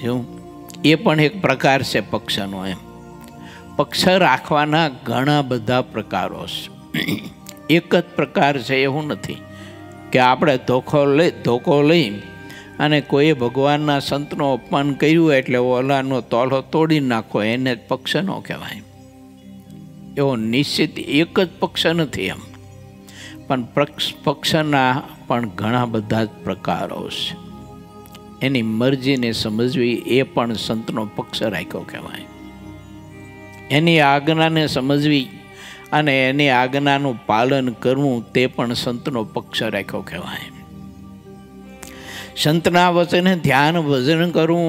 શું એ પણ એક પ્રકાર છે પક્ષનો. એમ પક્ષ રાખવાના ઘણા બધા પ્રકારો છે, એક જ પ્રકાર છે એવું નથી કે આપણે ધોકો લઈ અને કોઈએ ભગવાનના સંતનો અપમાન કર્યું એટલે ઓલાનો તોલો તોડી નાખો, એને જ પક્ષ ન કહેવાય. એવો નિશ્ચિત એક જ પક્ષ નથી. એમ પણ પક્ષના પણ ઘણા બધા જ પ્રકારો છે. એની મરજીને સમજવી એ પણ સંતનો પક્ષ રાખ્યો કહેવાય. એની આજ્ઞાને સમજવી અને એની આજ્ઞાનું પાલન કરવું તે પણ સંતનો પક્ષ રાખ્યો કહેવાય. સંતના વચને ધ્યાન ભજન કરવું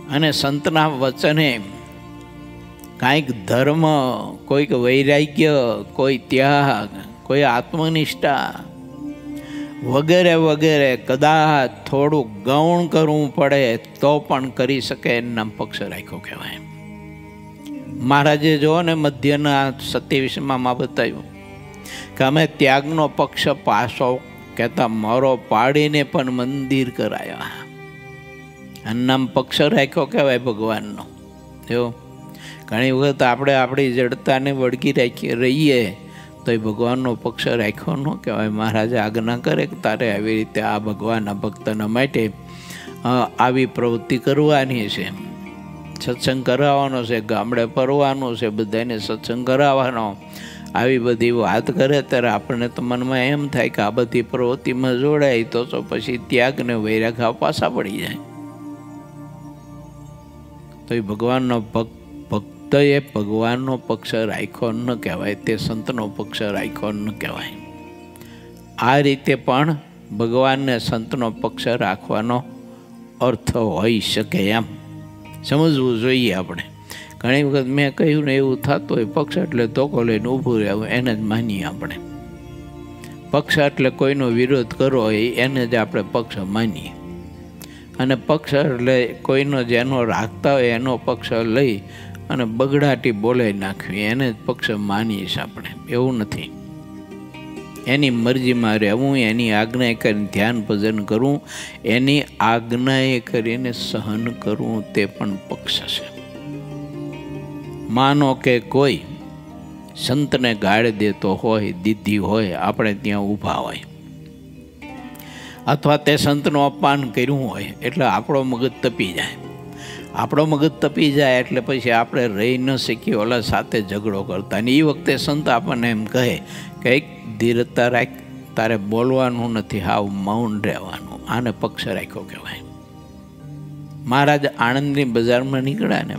અને સંતના વચને કાંઈક ધર્મ, કોઈક વૈરાગ્ય, કોઈ ત્યાગ, કોઈ આત્મનિષ્ઠા વગેરે વગેરે કદાચ થોડું ગૌણ કરવું પડે તો પણ કરી શકે, એના પક્ષ રાખ્યો કહેવાય. મહારાજે જો ને મધ્યના 27માં બતાવ્યું કે અમે ત્યાગનો પક્ષ પાસો કહેતા મોરો પાડીને પણ મંદિર કરાયા. આનામ પક્ષ રાખ્યો કહેવાય ભગવાનનો. જો ઘણી વખત આપણે આપણી જડતાને વળગી રહીએ તો એ ભગવાનનો પક્ષ રાખ્યો ન કહેવાય. મહારાજે આજ્ઞા કરે કે તારે આવી રીતે આ ભગવાનના ભક્તના માટે આવી પ્રવૃત્તિ કરવાની છે, સત્સંગ કરાવવાનો છે, ગામડે ફરવાનું છે, બધાને સત્સંગ કરાવવાનો, આવી બધી વાત કરે ત્યારે આપણને તો મનમાં એમ થાય કે આ બધી પ્રવૃત્તિમાં જોડાય તો પછી ત્યાગને વૈરાગ પાછા પડી જાય. તો એ ભગવાનનો ભક્ત એ ભગવાનનો પક્ષ રાખ્યો ન કહેવાય, તે સંતનો પક્ષ રાખ્યો ન કહેવાય. આ રીતે પણ ભગવાનને સંતનો પક્ષ રાખવાનો અર્થ હોઈ શકે, એમ સમજવું જોઈએ આપણે. ઘણી વખત મેં કહ્યું ને એવું થતું હોય, પક્ષ એટલે ધોકો લઈને ઊભું રહેવું એને જ માનીએ આપણે. પક્ષ એટલે કોઈનો વિરોધ કરવો હોય એને જ આપણે પક્ષ માનીએ, અને પક્ષ એટલે કોઈનો જેનો રાખતા હોય એનો પક્ષ લઈ અને બગડાટી બોલાવી નાખવી એને જ પક્ષ માનીએ છીએ આપણે. એવું નથી. એની મરજીમાં રહેવું, એની આજ્ઞાએ કરીને ધ્યાન ભજન કરવું, એની આજ્ઞાએ કરીને સહન કરવું, તે પણ પક્ષ છે. માનો કે કોઈ સંતને ગાળ દેતો હોય, દીધી હોય, આપણે ત્યાં ઊભા હોય, અથવા તે સંતનું અપમાન કર્યું હોય, એટલે આપણો મગજ તપી જાય. આપણો મગજ તપી જાય એટલે પછી આપણે રહી ન શકીએ ઓલા સાથે ઝઘડો કરતા. અને એ વખતે સંત આપણને એમ કહે કે એક ધીરતા રાખ, તારે બોલવાનું નથી, હાવ મૌન રહેવાનું. આને પક્ષ રાખ્યો કહેવાય. મહારાજ આણંદની બજારમાં નીકળ્યા ને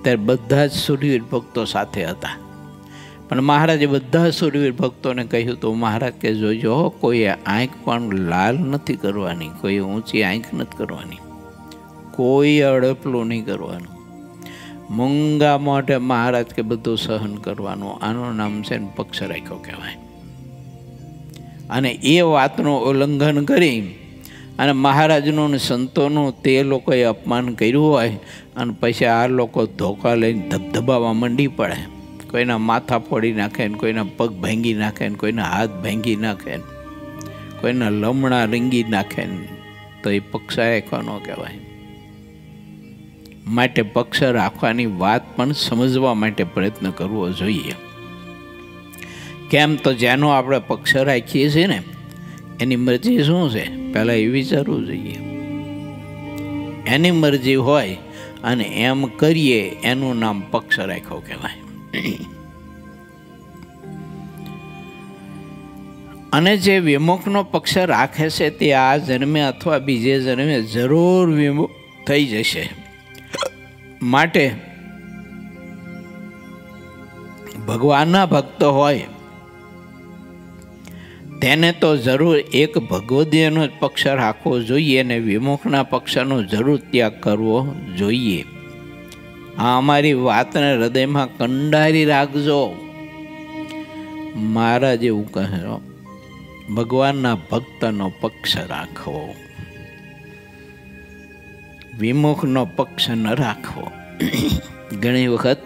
ત્યારે બધા જ સુરવીર ભક્તો સાથે હતા. પણ મહારાજે બધા સુરવીર ભક્તોને કહ્યું તો મહારાજ કે જોજો, કોઈએ આંખ પણ લાલ નથી કરવાની, કોઈ ઊંચી આંખ નથી કરવાની, કોઈ અડપલું નહીં કરવાનું. મૂંગા માટે મહારાજ કે બધું સહન કરવાનું. આનું નામ છે ને પક્ષ રાખ્યો કહેવાય. અને એ વાતનું ઉલ્લંઘન કરી અને મહારાજનું ને સંતોનું તે લોકોએ અપમાન કર્યું હોય અને પછી આ લોકો ધોકા લઈને ધબધબાવા મંડી પડે, કોઈના માથા ફોડી નાખે ને, કોઈના પગ ભાંગી નાખે ને, કોઈના હાથ ભાંગી નાખે ને, કોઈના લમણા રીંગી નાખે ને, તો એ પક્ષ રાખવાનો કહેવાય. માટે પક્ષ રાખવાની વાત પણ સમજવા માટે પ્રયત્ન કરવો જોઈએ. કેમ તો જેનો આપણે પક્ષ રાખીએ છીએ ને એની મરજી શું છે પહેલાં એ વિચારવું જોઈએ. એની મરજી હોય અને એમ કરીએ એનું નામ પક્ષ રાખ્યો કહેવાય. અને જે વિમુખનો પક્ષ રાખે છે તે આ જન્મે અથવા બીજે જન્મે જરૂર વિમુખ થઈ જશે. માટે ભગવાનના ભક્ત હોય તેને તો જરૂર એક ભગવદીયનો જ પક્ષ રાખવો જોઈએ અને વિમુખના પક્ષનો જરૂર ત્યાગ કરવો જોઈએ. આ અમારી વાતને હૃદયમાં કંડારી રાખજો. મહારાજ એવું કહે, ભગવાનના ભક્તનો પક્ષ રાખવો, વિમુખનો પક્ષ ન રાખવો. ઘણી વખત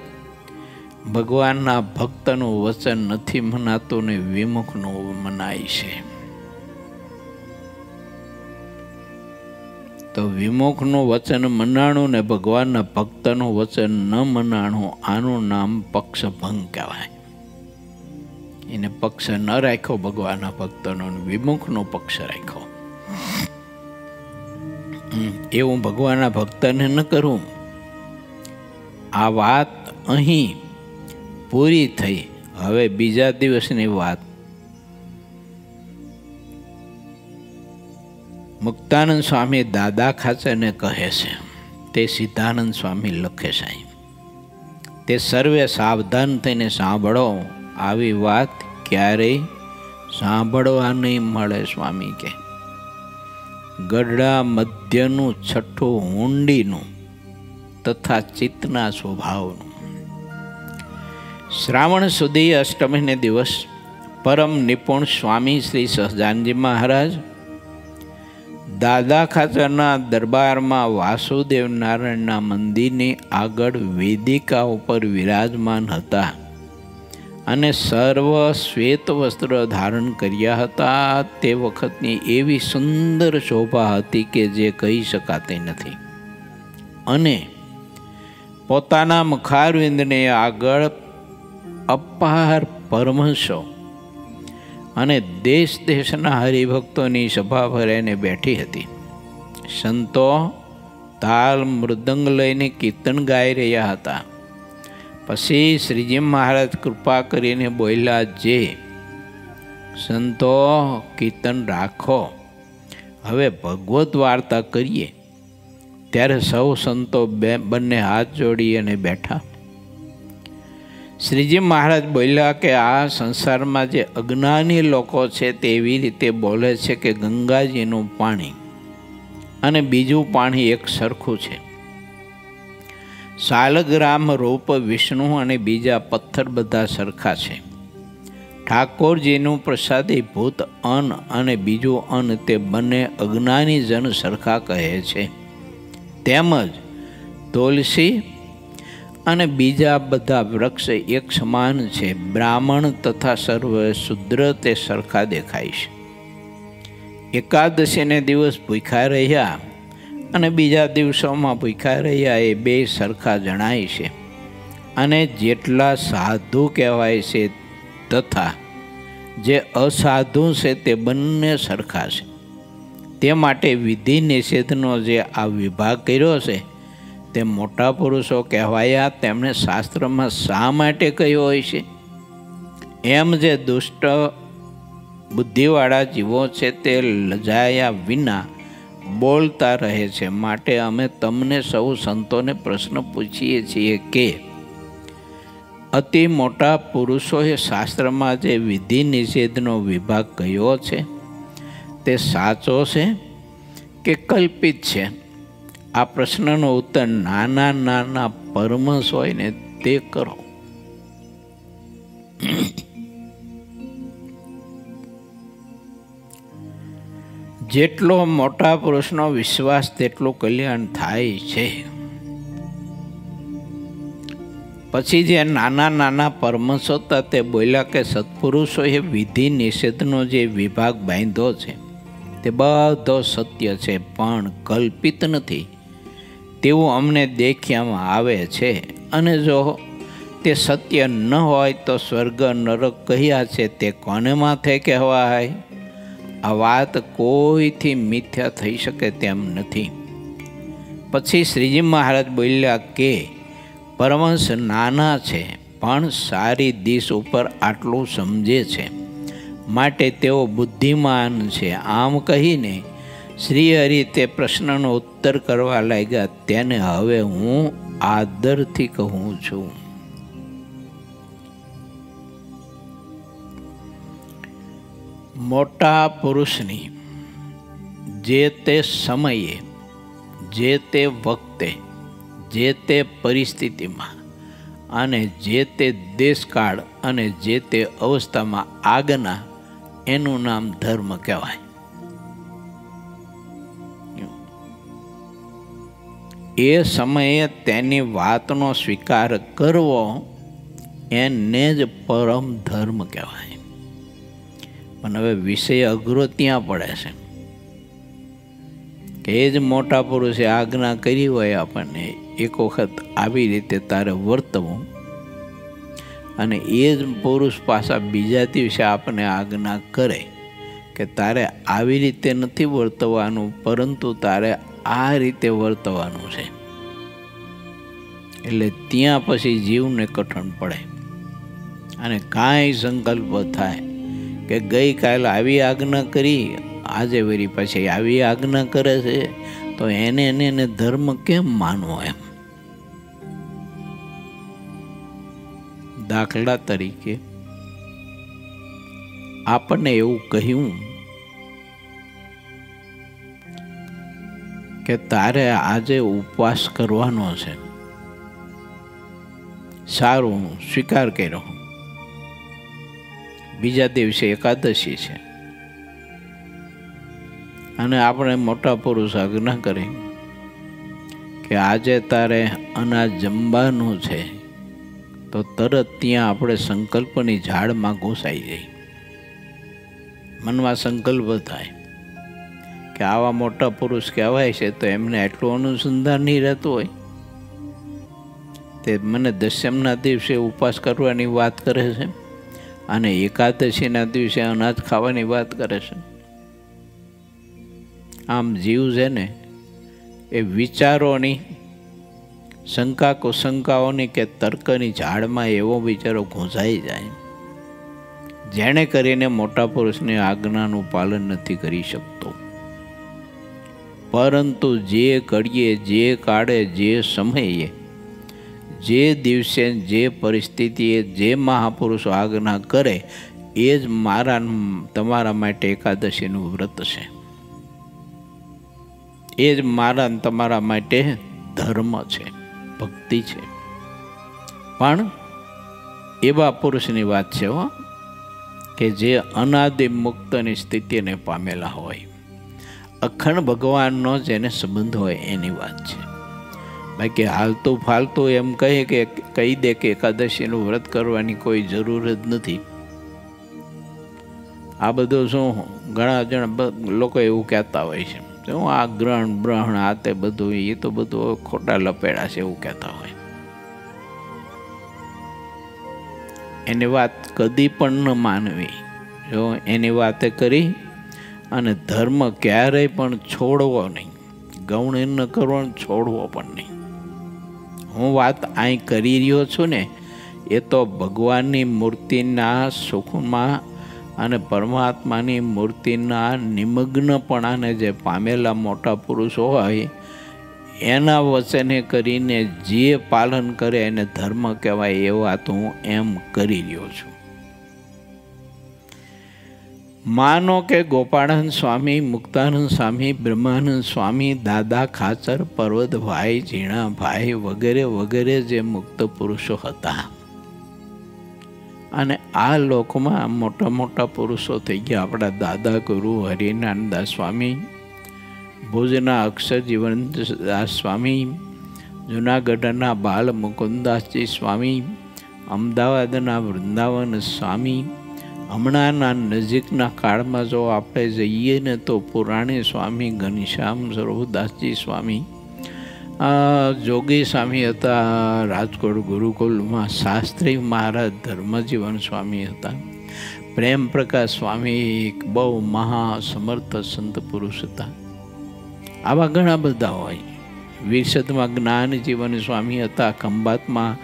ભગવાનના ભક્તનું વચન નથી મનાતું ને વિમુખનું મનાય છે. તો વિમુખનું વચન મનાણું ને ભગવાનના ભક્તનું વચન ન મનાણું, આનું નામ પક્ષભંગ કહેવાય. એને પક્ષ ન રાખ્યો ભગવાનના ભક્તનો, વિમુખનો પક્ષ રાખ્યો. એવું ભગવાનના ભક્તને ન કરવું. આ વાત અહીં પૂરી થઈ. હવે બીજા દિવસની વાત મુક્તાનંદ સ્વામી દાદા ખાચરને કહે છે. તે સિદ્ધાનંદ સ્વામી લખે છે. તે સર્વે સાવધાન થઈને સાંભળો, આવી વાત ક્યારેય સાંભળવા નહીં મળે. સ્વામી કે ગઢડા મધ્યનું છઠ્ઠું ઊંડીનું તથા ચિત્તના સ્વભાવનું. શ્રાવણ સુધી અષ્ટમીને દિવસ પરમ નિપુણ સ્વામી શ્રી સહજાનજી મહારાજ દાદા ખાચરના દરબારમાં વાસુદેવ નારાયણના મંદિરની આગળ વેદિકા ઉપર વિરાજમાન હતા અને સર્વ શ્વેત વસ્ત્ર ધારણ કર્યા હતા. તે વખતની એવી સુંદર શોભા હતી કે જે કહી શકાતી નથી. અને પોતાના મુખારવિંદને આગળ અપાર પરમહંસો અને દેશ દેશના હરિભક્તોની સભા ભરાઈને બેઠી હતી. સંતો તાલ મૃદંગ લઈને કીર્તન ગાઈ રહ્યા હતા. પછી શ્રીજી મહારાજ કૃપા કરીને બોલ્યા, જે સંતો કીર્તન રાખો, હવે ભગવત વાર્તા કરીએ. ત્યારે સૌ સંતો બંને હાથ જોડી અને બેઠા. શ્રીજી મહારાજ બોલ્યા કે આ સંસારમાં જે અજ્ઞાની લોકો છે તે એવી રીતે બોલે છે કે ગંગાજીનું પાણી અને બીજું પાણી એક સરખું છે. શાલગ્રામ રૂપ વિષ્ણુ અને બીજા પથ્થર બધા સરખા છે. ઠાકોરજીનું પ્રસાદી ભૂત અન્ન અને બીજું અન્ન તે બંને અજ્ઞાની જન સરખા કહે છે. તેમજ તુલસી અને બીજા બધા વૃક્ષ એક સમાન છે. બ્રાહ્મણ તથા સર્વ શુદ્ર તે સરખા દેખાય છે. એકાદશીને દિવસ ભૂખ્યા રહ્યા અને બીજા દિવસોમાં ભૂખ્યા રહ્યા એ બે સરખા જણાય છે. અને જેટલા સાધુ કહેવાય છે તથા જે અસાધુ છે તે બંને સરખા છે. તે માટે વિધિ નિષેધનો જે આ વિભાગ કર્યો છે તે મોટા પુરુષો કહેવાયા. તેમણે શાસ્ત્રમાં શા માટે કહ્યું હોય છે? એમ જે દુષ્ટ બુદ્ધિવાળા જીવો છે તે લજાયા વિના બોલતા રહે છે. માટે અમે તમને સૌ સંતોને પ્રશ્ન પૂછીએ છીએ કે અતિ મોટા પુરુષોએ શાસ્ત્રમાં જે વિધિ નિષેધનો વિભાગ કયો છે તે સાચો છે કે કલ્પિત છે? આ પ્રશ્નનો ઉત્તર નાના નાના પરમહંસ હોય ને તે કરો. જેટલો મોટા પુરુષનો વિશ્વાસ તેટલું કલ્યાણ થાય છે. પછી જે નાના નાના પરમહંસો હતા તે બોલ્યા કે સત્પુરુષોએ વિધિ નિષેધનો જે વિભાગ બાંધ્યો છે તે બધો સત્ય છે પણ કલ્પિત નથી તેવું અમને દેખ્યામાં આવે છે. અને જો તે સત્ય ન હોય તો સ્વર્ગ નરક કહ્યા છે તે કોને માથે કહેવાય? આ વાત કોઈથી મિથ્યા થઈ શકે તેમ નથી. પછી શ્રીજી મહારાજ બોલ્યા કે પરમહંસ નાના છે પણ સારી દિશ ઉપર આટલું સમજે છે માટે તેઓ બુદ્ધિમાન છે. આમ કહીને શ્રીહરિ તે પ્રશ્નનો ઉત્તર કરવા લાગ્યા. તેને હવે હું આદરથી કહું છું. મોટા પુરુષની જે તે સમયે, જે તે વખતે, જે તે પરિસ્થિતિમાં અને જે તે દેશકાળ અને જે તે અવસ્થામાં આજ્ઞા એનું નામ ધર્મ કહેવાય. એ સમયે તેની વાતનો સ્વીકાર કરવો એને જ પરમ ધર્મ કહેવાય. પણ હવે વિષય અઘરો ત્યાં પડે છે કે એ જ મોટા પુરુષે આજ્ઞા કરી હોય આપણને એક વખત આવી રીતે તારે વર્તવું, અને એ જ પુરુષ પાછા બીજા દિવસે આપણને આજ્ઞા કરે કે તારે આવી રીતે નથી વર્તવાનું પરંતુ તારે આ રીતે વર્તવાનું છે. એટલે ત્યાં પછી જીવને કઠણ પડે અને કાંઈ સંકલ્પ થાય કે ગઈકાલે આવી આજ્ઞા કરી, આજે વળી પછી આવી આજ્ઞા કરે છે તો એને ધર્મ કેમ માનવો? એમ દાખલા તરીકે આપણને એવું કહ્યું કે તારે આજે ઉપવાસ કરવાનો છે. સારું, સ્વીકાર કર્યો. બીજા દિવસે એકાદશી છે અને આપણે મોટા પુરુષ આજ્ઞા કરી કે આજે તારે અનાજ જમવાનું છે, તો તરત ત્યાં આપણે સંકલ્પની ઝાડમાં ઘૂસાઈ જઈએ. મનમાં સંકલ્પ થાય કે આવા મોટા પુરુષ કહેવાય છે તો એમને એટલું અનુસંધાન નહીં રહેતું હોય. તે મને દશમના દિવસે ઉપવાસ કરવાની વાત કરે છે અને એકાદશીના દિવસે અનાજ ખાવાની વાત કરે છે. આમ જીવ છે ને એ વિચારોની, શંકા કુશંકાઓની કે તર્કની ઝાડમાં એવો વિચારો ઘૂંસાઈ જાય જેણે કરીને મોટા પુરુષની આજ્ઞાનું પાલન નથી કરી શકતો. પરંતુ જે ઘડીએ, જે કાળે, જે સમયે, જે દિવસે, જે પરિસ્થિતિએ જે મહાપુરુષો આજ્ઞા કરે એ જ મારા તમારા માટે એકાદશીનું વ્રત છે. એ જ મારા તમારા માટે ધર્મ છે, ભક્તિ છે. પણ એવા પુરુષની વાત છે કે જે અનાદિ મુક્તની સ્થિતિને પામેલા હોય, અખંડ ભગવાનનો જેને સંબંધ હોય એની વાત છે. બાકી હાલતું ફાલતું એમ કહી દે કે એકાદશીનું વ્રત કરવાની કોઈ જરૂર જ નથી. આ બધું શું ઘણા જણા લોકો એવું કહેતા હોય છે, શું આ ગ્રહણ બ્રહણ આ તે બધું, એ તો બધું ખોટા લપેડા છે એવું કહેતા હોય. એની વાત કદી પણ ન માનવી. જો એની વાતે કરી અને ધર્મ ક્યારેય પણ છોડવો નહીં, ગૌણ ન કરવો, છોડવો પણ નહીં. હું વાત અહીં કરી રહ્યો છું ને, એ તો ભગવાનની મૂર્તિના સુખમાં અને પરમાત્માની મૂર્તિના નિમગ્નપણાને જે પામેલા મોટા પુરુષો હોય એના વચને કરીને જે પાલન કરે એને ધર્મ કહેવાય. એ વાત હું એમ કરી રહ્યો છું. માનો કે ગોપાળાનંદ સ્વામી, મુક્તાનંદ સ્વામી, બ્રહ્માનંદ સ્વામી, દાદા ખાચર, પર્વતભાઈ, ઝીણાભાઈ વગેરે વગેરે જે મુક્ત પુરુષો હતા, અને આ લોકમાં મોટા મોટા પુરુષો થઈ ગયા. આપણા દાદા ગુરુ હરિનાનંદાસ સ્વામી, ભુજના અક્ષર જીવનદાસ સ્વામી, જૂનાગઢના બાલ મુકુંદાસજી સ્વામી, અમદાવાદના વૃંદાવન સ્વામી, હમણાંના નજીકના કાળમાં જો આપણે જઈએ ને તો પુરાણી સ્વામી ઘનશ્યામ સર્વદાસજી સ્વામી, જોગી સ્વામી હતા રાજકોટ ગુરુકુલમાં, શાસ્ત્રી મહારાજ ધર્મજીવન સ્વામી હતા, પ્રેમ પ્રકાશ સ્વામી બહુ મહાસમર્થ સંત પુરુષ હતા. આવા ઘણા બધા હોય. વિરસદમાં જ્ઞાનજીવન સ્વામી હતા, ખંભાતમાં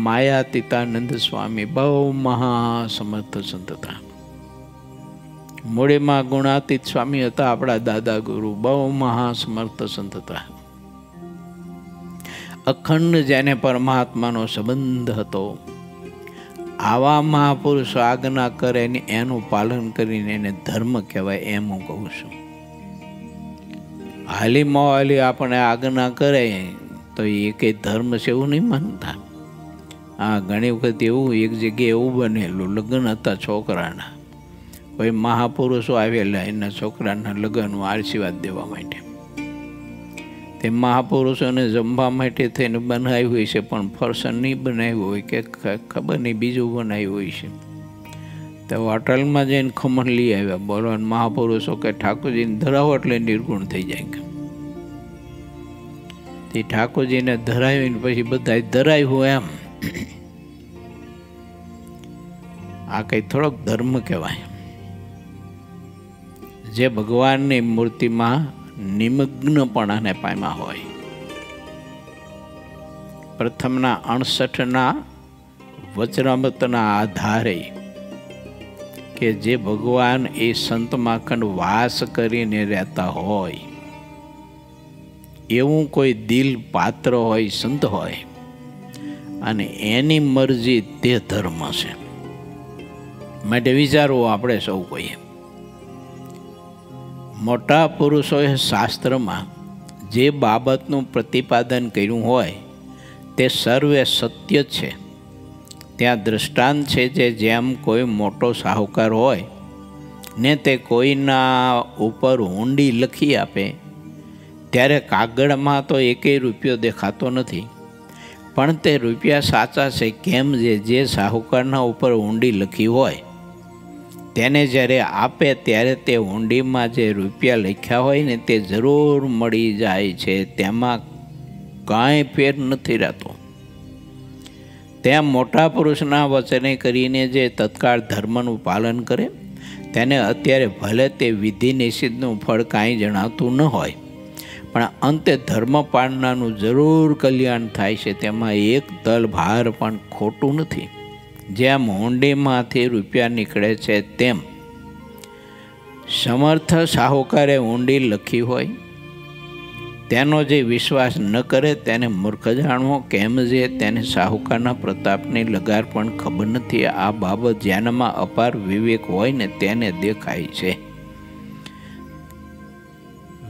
માયાતીતાનંદ સ્વામી બહુ મહાસમર્થ સંત હતા. મૂળીમાં ગુણાતીત સ્વામી હતા આપણા દાદા ગુરુ, બહુ મહાસમર્થ સંત હતા. અખંડ જેને પરમાત્માનો સંબંધ હતો, આવા મહાપુરુષો આજ્ઞા કરે ને એનું પાલન કરીને એને ધર્મ કહેવાય. એમ હું કહું છું. હાલી મોહાલી આપણે આજ્ઞા કરે તો એ કંઈ ધર્મ છે એવું નહીં માનતા. હા, ઘણી વખત એવું એક જગ્યાએ એવું બનેલું, લગ્ન હતા છોકરાના, કોઈ મહાપુરુષો આવેલા એના છોકરાના લગ્નમાં આશીર્વાદ દેવા માટે. તે મહાપુરુષોને જમવા માટે થઈને બનાવ્યું હોય છે, પણ ફરસાણ નહીં બનાવ્યું હોય કે ખબર નહીં બીજું બનાવ્યું હોય છે. તો હોટલમાં જઈને ખમણ લઈ આવ્યા. બોલો, મહાપુરુષો કે ઠાકોરજીને ધરાવો એટલે નિર્ગુણ થઈ જાય. તે ઠાકોરજીને ધરાવીને પછી બધા ધરાવ્યું એમ. આ કઈ થોડોક ધર્મ કહેવાય? જે ભગવાનની મૂર્તિમાં નિમગ્નપણાને પામ્યા હોય. પ્રથમના 68ના વચનામૃતના આધારે કે જે ભગવાન એ સંતમાં ખંડ વાસ કરીને રહેતા હોય એવું કોઈ દિલ પાત્ર હોય, સંત હોય, અને એની મરજી તે ધર્મ છે. માટે વિચારવું આપણે સૌ કોઈએ. મોટા પુરુષોએ શાસ્ત્રમાં જે બાબતનું પ્રતિપાદન કર્યું હોય તે સર્વે સત્ય છે. ત્યાં દૃષ્ટાંત છે જે જેમ કોઈ મોટો સાહુકાર હોય ને તે કોઈના ઉપર ઊંડી લખી આપે ત્યારે કાગળમાં તો એકેય રૂપિયો દેખાતો નથી, પણ તે રૂપિયા સાચા છે કેમ જે સાહુકારના ઉપર ઊંડી લખી હોય તેને જ્યારે આપે ત્યારે તે ઊંડીમાં જે રૂપિયા લખ્યા હોય ને તે જરૂર મળી જાય છે. તેમાં કાંઈ ફેર નથી રહેતો. તેમ મોટા પુરુષના વચને કરીને જે તત્કાળ ધર્મનું પાલન કરે તેને અત્યારે ભલે તે વિધિ નિષિદ્ધનું ફળ કાંઈ જણાતું ન હોય, પણ અંતે ધર્મ પાળનાનું જરૂર કલ્યાણ થાય છે. તેમાં એક તલ ભાર પણ ખોટું નથી. જેમ ઊંડીમાંથી રૂપિયા નીકળે છે તેમ સમર્થ સાહુકારે ઊંડી લખી હોય તેનો જે વિશ્વાસ ન કરે તેને મૂર્ખ જાણવો. કેમ જે તેને સાહુકારના પ્રતાપની લગાર પણ ખબર નથી. આ બાબત જેનામાં અપાર વિવેક હોય ને તેને દેખાય છે.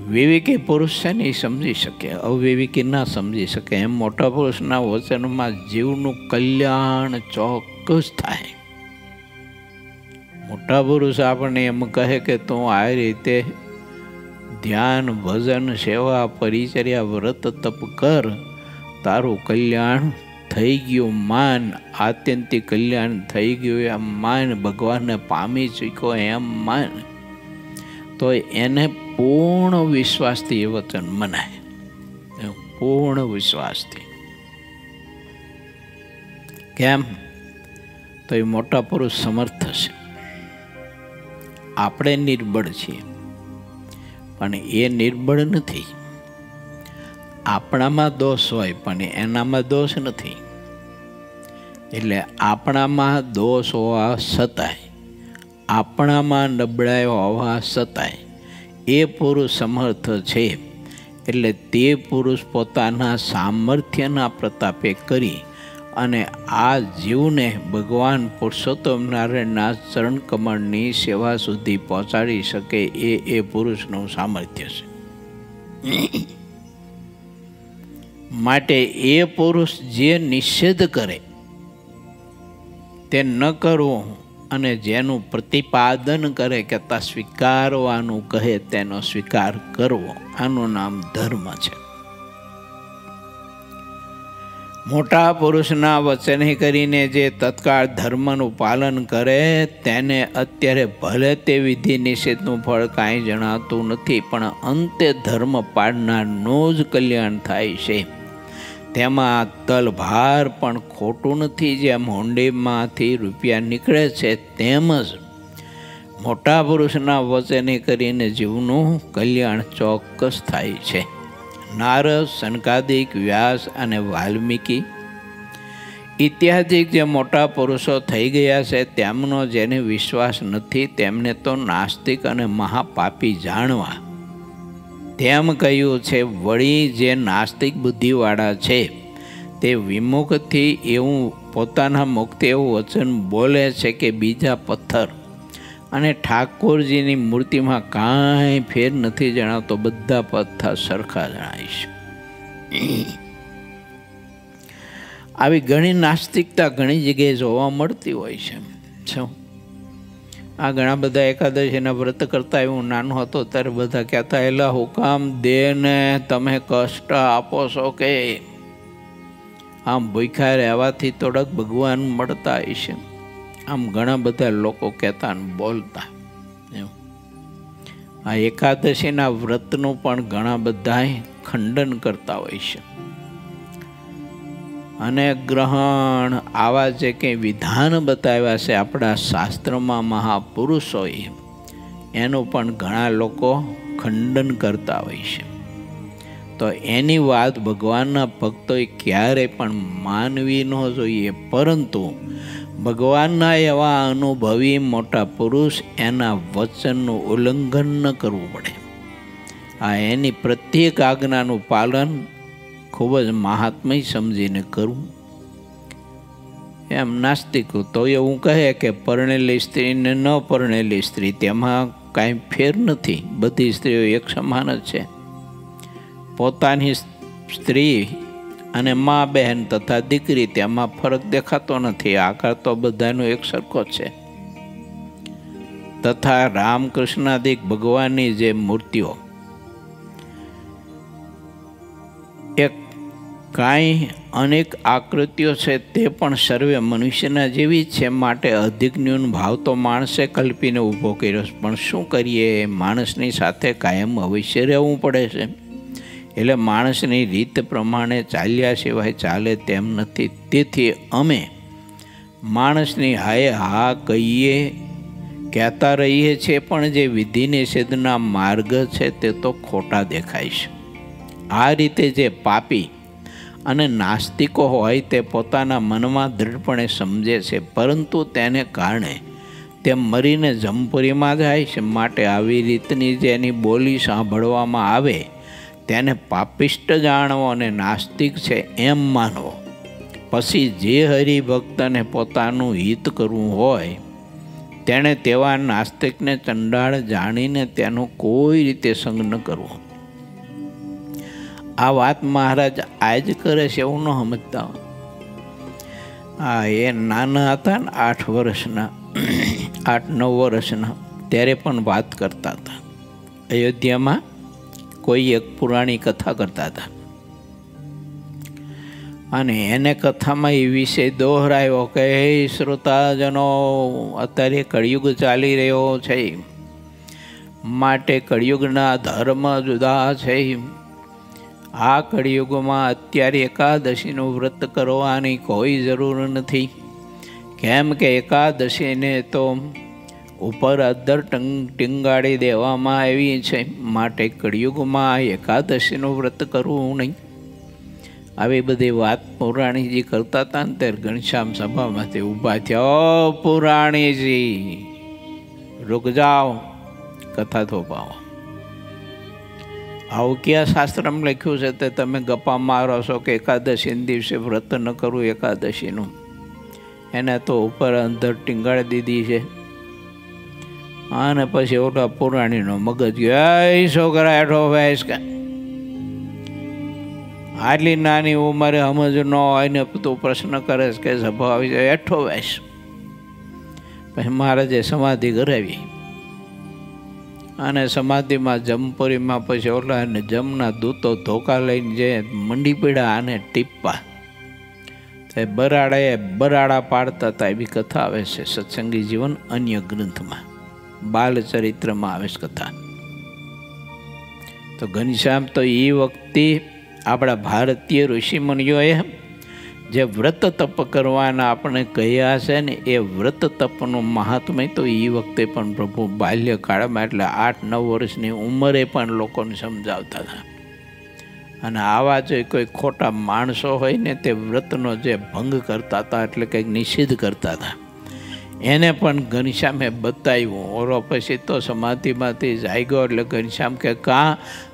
વિવેકી પુરુષ છે ને એ સમજી શકે, અવિવેકી ના સમજી શકે. એમ મોટા પુરુષના વચનમાં જીવનું કલ્યાણ ચોક્કસ થાય. મોટા પુરુષ આપણને એમ કહે કે તું આ રીતે ધ્યાન, ભજન, સેવા, પરિચર્યા, વ્રત, તપ કર તારું કલ્યાણ થઈ ગયું માન, આત્યંતિક કલ્યાણ થઈ ગયું એમ માન, ભગવાનને પામી ચૂક્યો એમ માન, તો એને પૂર્ણ વિશ્વાસથી એ વચન મનાય, પૂર્ણ વિશ્વાસથી. કેમ? તો એ મોટા પુરુષ સમર્થ છે. આપણે નિર્બળ છીએ, પણ એ નિર્બળ નથી. આપણામાં દોષ હોય પણ એનામાં દોષ નથી. એટલે આપણામાં દોષ હોવા છતાંય, આપણામાં નબળાઈ હોવા છતાંય એ પુરુષ સમર્થ છે. એટલે તે પુરુષ પોતાના સામર્થ્યના પ્રતાપે કરી અને આ જીવને ભગવાન પુરુષોત્તમ નારાયણના ચરણ કમળની સેવા સુધી પહોંચાડી શકે એ પુરુષનું સામર્થ્ય છે. માટે એ પુરુષ જે નિષેધ કરે તે ન કરવું, અને જેનું પ્રતિપાદન કરે કે તા સ્વીકારવાનું કહે તેનો સ્વીકાર કરવો, આનું નામ ધર્મ છે. મોટા પુરુષના વચને કરીને જે તત્કાળ ધર્મનું પાલન કરે તેને અત્યારે ભલે તે વિધિ નિષેધનું ફળ કાંઈ જણાતું નથી, પણ અંતે ધર્મ પાળનારનું જ કલ્યાણ થાય છે. તેમાં તલભાર પણ ખોટું નથી. જેમ હોંડીમાંથી રૂપિયા નીકળે છે તેમ જ મોટા પુરુષના વચને કરીને જીવનું કલ્યાણ ચોક્કસ થાય છે. નારદ, સનકાદિક, વ્યાસ અને વાલ્મીકી ઇત્યાદિ જે મોટા પુરુષો થઈ ગયા છે તેમનો જેને વિશ્વાસ નથી તેમને તો નાસ્તિક અને મહાપાપી જાણવા. તેમ કહ્યું છે. વળી જે નાસ્તિક બુદ્ધિવાળા છે તે વિમુખથી એવું પોતાના મુખથી એવું વચન બોલે છે કે બીજા પથ્થર અને ઠાકોરજીની મૂર્તિમાં કાંઈ ફેર નથી જણાવતો, બધા પથ્થર સરખા જણાય છે. આવી ઘણી નાસ્તિકતા ઘણી જગ્યાએ જોવા મળતી હોય છે. શું આ ઘણા બધા એકાદશીના વ્રત કરતા એવું નાનું હતો ત્યારે બધા કહેતા એલા હુકામ દેને તમે કષ્ટ આપો છો કે આમ ભૂખ્યા રહેવાથી થોડાક ભગવાન મળતા હશે. આમ ઘણા બધા લોકો કહેતા ને બોલતા. આ એકાદશીના વ્રતનું પણ ઘણા બધા ખંડન કરતા હોય છે. અને ગ્રહણ આવા જે કંઈ વિધાન બતાવ્યા છે આપણા શાસ્ત્રમાં મહાપુરુષોએ, એનું પણ ઘણા લોકો ખંડન કરતા હોય છે. તો એની વાત ભગવાનના ભક્તોએ ક્યારેય પણ માનવી ન જોઈએ, પરંતુ ભગવાનના એવા અનુભવી મોટા પુરુષ એના વચનનું ઉલ્લંઘન ન કરવું પડે. આ એની પ્રત્યેક આજ્ઞાનું પાલન ખૂબ જ મહાત્મય સમજીને કરવું. એમ નાસ્તિકો તો એવું કહે કે પરણેલી સ્ત્રીને ન પરણેલી સ્ત્રી તેમાં કાંઈ ફેર નથી, બધી સ્ત્રીઓ એક સમાન જ છે. પોતાની સ્ત્રી અને મા બહેન તથા દીકરી તેમાં ફરક દેખાતો નથી, આકાર તો બધાનો એક સરખો છે. તથા રામકૃષ્ણાદિક ભગવાનની જે મૂર્તિઓ એક કાંઈ અનેક આકૃતિઓ છે તે પણ સર્વે મનુષ્યના જેવી જ છે. માટે અધિક ન્યૂન ભાવ તો માણસે કલ્પીને ઊભો કર્યો, પણ શું કરીએ, માણસની સાથે કાયમ અવશ્ય રહેવું પડે છે. એટલે માણસની રીત પ્રમાણે ચાલ્યા સિવાય ચાલે તેમ નથી. તેથી અમે માણસની હાય હા કહીએ કહેતા રહીએ છીએ, પણ જે વિધિ નિષેધના માર્ગ છે તે તો ખોટા દેખાય છે. આ રીતે જે પાપી અને નાસ્તિકો હોય તે પોતાના મનમાં દૃઢપણે સમજે છે, પરંતુ તેને કારણે તે મરીને જમપુરીમાં જાય છે. માટે આવી રીતની જેની બોલી સાંભળવામાં આવે તેને પાપિષ્ટ જાણવો અને નાસ્તિક છે એમ માનવો. પછી જે હરિભક્તને પોતાનું હિત કરવું હોય તેણે તેવા નાસ્તિકને ચંડાળ જાણીને તેનો કોઈ રીતે સંગ ન કરવો. આ વાત મહારાજ આજ કરે છે એવું ન સમજતા. એ નાના હતા ને 8 વર્ષના 8-9 વર્ષના ત્યારે પણ વાત કરતા હતા. અયોધ્યામાં કોઈ એક પુરાણી કથા કરતા હતા. અને એને કથામાં એ વિષય દોહરાયો કે હે શ્રોતાજનો, અત્યારે કળિયુગ ચાલી રહ્યો છે, માટે કળિયુગના ધર્મ જુદા છે. આ કળિયુગમાં અત્યારે એકાદશીનું વ્રત કરવાની કોઈ જરૂર નથી, કેમ કે એકાદશીને તો ઉપર અદ્ધર ટીંગાડી દેવામાં આવી છે, માટે કળિયુગમાં એકાદશીનું વ્રત કરવું નહીં. આવી બધી વાત પુરાણીજી કરતા હતા ને ત્યારે ઘનશ્યામ સભામાંથી ઊભા થયા. પુરાણીજી રૂક જાઓ, કથા થોપાવો. આવું ક્યાં શાસ્ત્રમાં લખ્યું છે તે તમે ગપ્પા મારો છો કે એકાદશીના દિવસે વ્રત ન કરવું એકાદશીનું? એને તો ઉપર અંદર ટીંગાડી દીધી છે. અને પછી ઓલા પુરાણીનો મગજ ગયો, છોકરા હેઠો વેસ કે આટલી નાની ઉંમરે સમજ ન હોય ને તું પ્રશ્ન કરે કે સભા આવી જાય, હેઠો વેસ. પછી મહારાજે સમાધિ કરાવી અને સમાધિમાં જમપુરીમાં પછી ઓલા જમના દૂતો ધોકા લઈને જે મંડી પીડા અને ટીપ્પા તે બરાડા પાડતા હતા. એવી કથા આવે છે સત્સંગી જીવન અન્ય ગ્રંથમાં, બાલચરિત્રમાં આવે છે કથા. તો ઘનશ્યામ તો એ વખતે આપણા ભારતીય ઋષિમુનિઓએ જે વ્રત તપ કરવાના આપણે કહ્યા છે ને, એ વ્રત તપનું મહાત્મ્ય તો એ વખતે પણ પ્રભુ બાલ્યકાળમાં એટલે 8-9 વર્ષની ઉંમરે પણ લોકોને સમજાવતા હતા. અને આવા જે કોઈ ખોટા માણસો હોય ને તે વ્રતનો જે ભંગ કરતા હતા, એટલે કંઈક નિષેધ કરતા હતા, એને પણ ઘનશ્યામે બતાવ્યું. ઓરો પછી તો સમાધિમાંથી જાગ્યો એટલે ઘનશ્યામ કે કાં?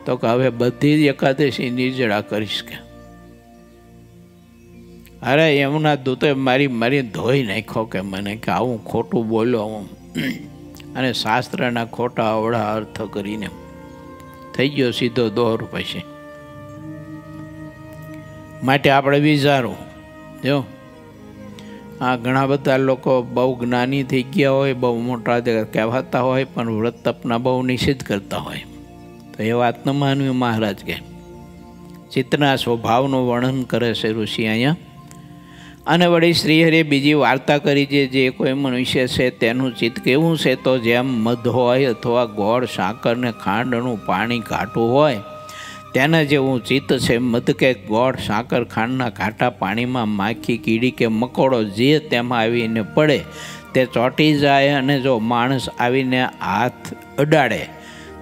તો કે હવે બધી જ એકાદશી નિર્જળા કરીશ કે. અરે એમના દૂતોએ મારી ધોઈ નાખ્યો કે મને કે આવું ખોટું બોલ્યો હું, અને શાસ્ત્રના ખોટા અવળા અર્થ કરીને થઈ ગયો સીધો દોર. પછી માટે આપણે વિચારવું. જો આ ઘણા બધા લોકો બહુ જ્ઞાની થઈ ગયા હોય, બહુ મોટા કહેવાતા હોય, પણ વ્રત તપના બહુ નિષેધ કરતા હોય. તો એ વાત ન માનવી. મહારાજ કે ચિત્તના સ્વભાવનું વર્ણન કરે છે ઋષિ અહીંયા. અને વળી શ્રીહરિએ બીજી વાર્તા કરી છે, જે કોઈ મનુષ્ય છે તેનું ચિત્ત કેવું છે, તો જેમ મધ હોય અથવા ગોળ, સાકર ને ખાંડનું પાણી ઘાટું હોય તેના જેવું ચિત્ત છે. મધ કે ગોળ, સાકર, ખાંડના ઘાટા પાણીમાં માખી, કીડી કે મકોડો જે તેમાં આવીને પડે તે ચોંટી જાય, અને જો માણસ આવીને હાથ અડાડે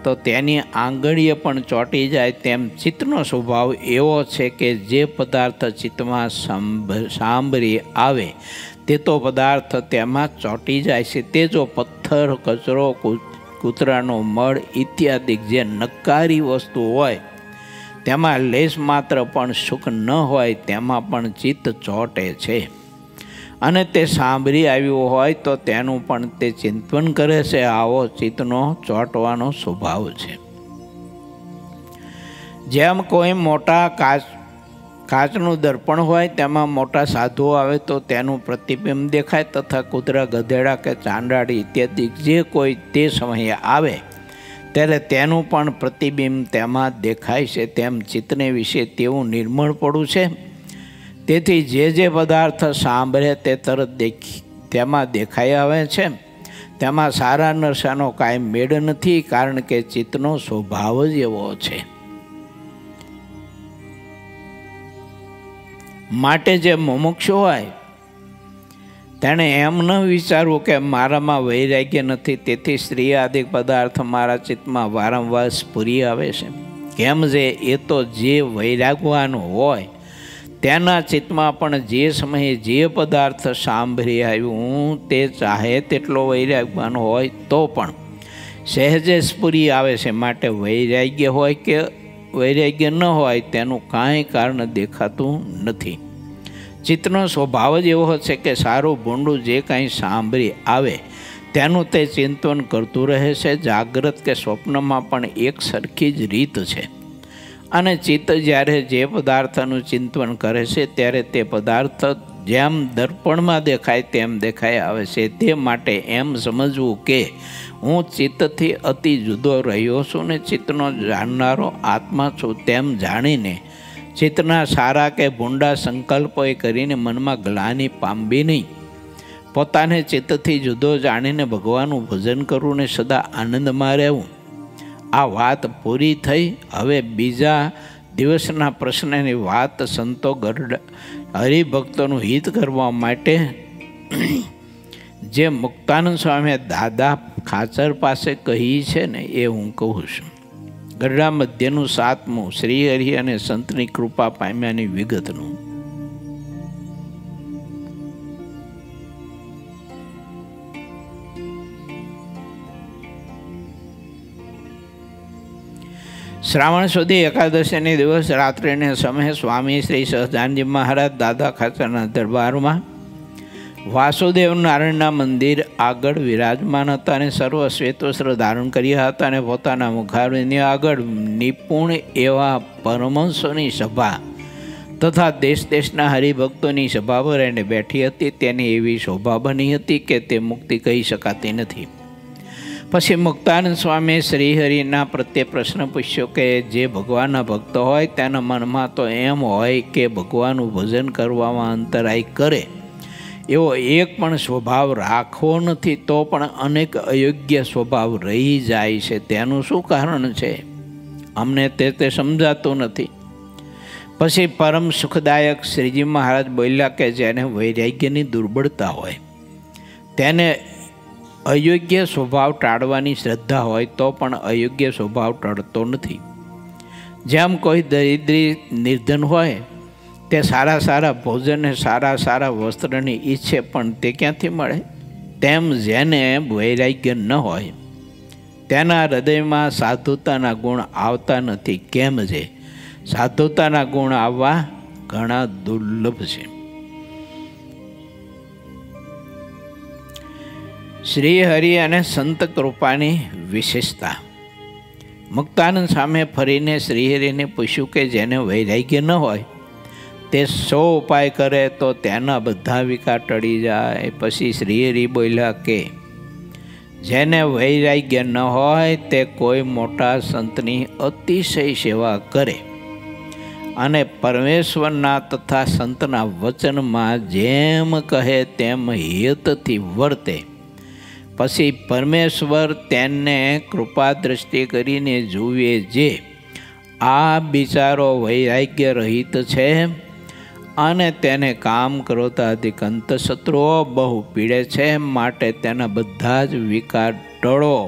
તો તેની આંગળીએ પણ ચોંટી જાય. તેમ ચિત્તનો સ્વભાવ એવો છે કે જે પદાર્થ ચિત્તમાં સાંભળી આવે તે તો પદાર્થ તેમાં ચોંટી જાય છે. તે જો પથ્થર, કચરો, કૂતરાનો મળ ઇત્યાદિ જે નકારી વસ્તુ હોય, તેમાં લેશ માત્ર પણ સુખ ન હોય, તેમાં પણ ચિત્ત ચોંટે છે. અને તે સાંભળી આવ્યું હોય તો તેનું પણ તે ચિંતન કરે છે. આવો ચિત્તનો ચોંટવાનો સ્વભાવ છે. જેમ કોઈ મોટા કાચનું દર્પણ હોય, તેમાં મોટા સાધુઓ આવે તો તેનું પ્રતિબિંબ દેખાય, તથા કૂતરા, ગધેડા કે ચાંડાળી ઇત્યાદિ જે કોઈ તે સમયે આવે ત્યારે તેનું પણ પ્રતિબિંબ તેમાં દેખાય છે. તેમ ચિત્તને વિશે તેવું નિર્મળપણું છે. તેથી જે પદાર્થ સાંભળે તે તરત તેમાં દેખાઈ આવે છે. તેમાં સારા નરસાનો કાંઈ મેળ નથી, કારણ કે ચિત્તનો સ્વભાવ જ એવો છે. માટે જે મુમુક્ષુ હોય તેણે એમ ન વિચારવું કે મારામાં વૈરાગ્ય નથી, તેથી સ્ત્રી આદિ પદાર્થ મારા ચિત્તમાં વારંવાર સ્ફુરી આવે છે. કેમ જે એ તો જે વૈરાગવાનું હોય તેના ચિત્તમાં પણ જે સમયે જે પદાર્થ સાંભળી આવ્યું તે ચાહે તેટલો વૈરાગ્યવાન હોય તો પણ સહેજે સ્ફુરી આવે છે. માટે વૈરાગ્ય હોય કે વૈરાગ્ય ન હોય તેનું કાંઈ કારણ દેખાતું નથી. ચિત્તનો સ્વભાવ જ એવો છે કે સારું ભૂંડું જે કાંઈ સાંભળી આવે તેનું તે ચિંતન કરતું રહે છે. જાગ્રત કે સ્વપ્નમાં પણ એક સરખી જ રીત છે. અને ચિત્ત જ્યારે જે પદાર્થનું ચિંતન કરે છે ત્યારે તે પદાર્થ જેમ દર્પણમાં દેખાય તેમ દેખાઈ આવે છે. તે માટે એમ સમજવું કે હું ચિત્તથી અતિ જુદો રહ્યો છું ને ચિત્તનો જાણનારો આત્મા છું, તેમ જાણીને ચિત્તના સારા કે ભૂંડા સંકલ્પોએ કરીને મનમાં ગ્લાનિ પામવી નહીં. પોતાને ચિત્તથી જુદો જાણીને ભગવાનનું ભજન કરવું ને સદા આનંદમાં રહેવું. આ વાત પૂરી થઈ. હવે બીજા દિવસના પ્રશ્નની વાત સંતો હરિભક્તોનું હિત કરવા માટે જે મુક્તાનંદ સ્વામીએ દાદા ખાચર પાસે કહી છે ને એ હું કહું છું. ગરડા મધ્યનું 7મું શ્રી હરિ અને સંતની કૃપા પામ્યાની વિગતનું. શ્રાવણ સુધી એકાદશીની દિવસ રાત્રિને સમયે સ્વામી શ્રી સહજાનંદજી મહારાજ દાદા ખાચરના દરબારમાં વાસુદેવ નારાયણના મંદિર આગળ વિરાજમાન હતા અને સર્વ શ્વેતવસ્ત્ર ધારણ કર્યા હતા અને પોતાના મુખારવિંદની આગળ નિપુણ એવા પરમહંસોની સભા તથા દેશ દેશના હરિભક્તોની સભા પર એને બેઠી હતી. તેની એવી શોભા બની હતી કે તે મુક્તિ કહી શકાતી નથી. પછી મુક્તાનંદ સ્વામી શ્રીહરિના પ્રત્યે પ્રશ્ન પૂછ્યો કે જે ભગવાનના ભક્ત હોય તેના મનમાં તો એમ હોય કે ભગવાનનું ભજન કરવામાં અંતરાય કરે એવો એક પણ સ્વભાવ રાખવો નથી, તો પણ અનેક અયોગ્ય સ્વભાવ રહી જાય છે. તેનું શું કારણ છે? અમને તે સમજાતું નથી. પછી પરમ સુખદાયક શ્રીજી મહારાજ બોલ્યા કે જેને વૈરાગ્યની દુર્બળતા હોય તેને અયોગ્ય સ્વભાવ ટાળવાની શ્રદ્ધા હોય તો પણ અયોગ્ય સ્વભાવ ટળતો નથી. જેમ કોઈ દરિદ્રી નિર્ધન હોય તે સારા સારા ભોજન અને સારા સારા વસ્ત્રની ઈચ્છે પણ તે ક્યાંથી મળે, તેમ જેને વૈરાગ્ય ન હોય તેના હૃદયમાં સાધુતાના ગુણ આવતા નથી. કેમ છે? સાધુતાના ગુણ આવવા ઘણા દુર્લભ છે. શ્રી હરિ અને સંત કૃપાની વિશેષતા. મુક્તાનંદ સામે ફરીને શ્રીહરિને પૂછ્યું કે જેને વૈરાગ્ય ન હોય તે 100 ઉપાય કરે તો તેના બધા વિકાર ટળી જાય. પછી શ્રીહરિ બોલ્યા કે જેને વૈરાગ્ય ન હોય તે કોઈ મોટા સંતની અતિશય સેવા કરે અને પરમેશ્વરના તથા સંતના વચનમાં જેમ કહે તેમ હિતથી વર્તે. પછી પરમેશ્વર તેને કૃપા દ્રષ્ટિ કરીને જુએ જે આ બિચારો વૈરાગ્ય રહિત છે અને તેને કામ ક્રોધાદિક અંતઃશત્રુઓ બહુ પીડે છે, માટે તેના બધા જ વિકાર ટળો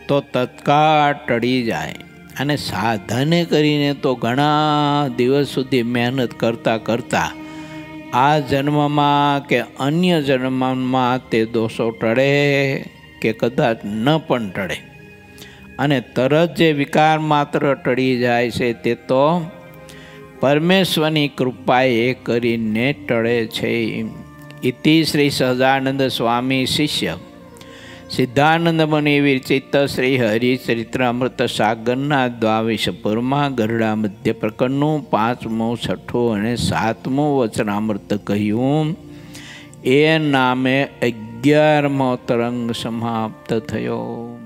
તો તત્કાળ ટળી જાય. અને સાધને કરીને તો ઘણા દિવસ સુધી મહેનત કરતાં કરતાં આ જન્મમાં કે અન્ય જન્મમાં તે દોષો ટળે કે કદાચ ન પણ ટળે અને તરત જે વિકાર માત્ર ટળી જાય છે તે તો પરમેશ્વરની કૃપાએ કરીને ટળે છે. ઇતિ શ્રી સહજાનંદ સ્વામી શિષ્ય સિદ્ધાનંદ મુનિ વિરચિત શ્રી હરિચરિત્રામૃત સાગરના 22 પુરમાં ગરડા મધ્ય પ્રકરણનું 5મું, 6મું અને 7મું વચનામૃત કહ્યું. એ નામે 11મો તરંગ સમાપ્ત થયો.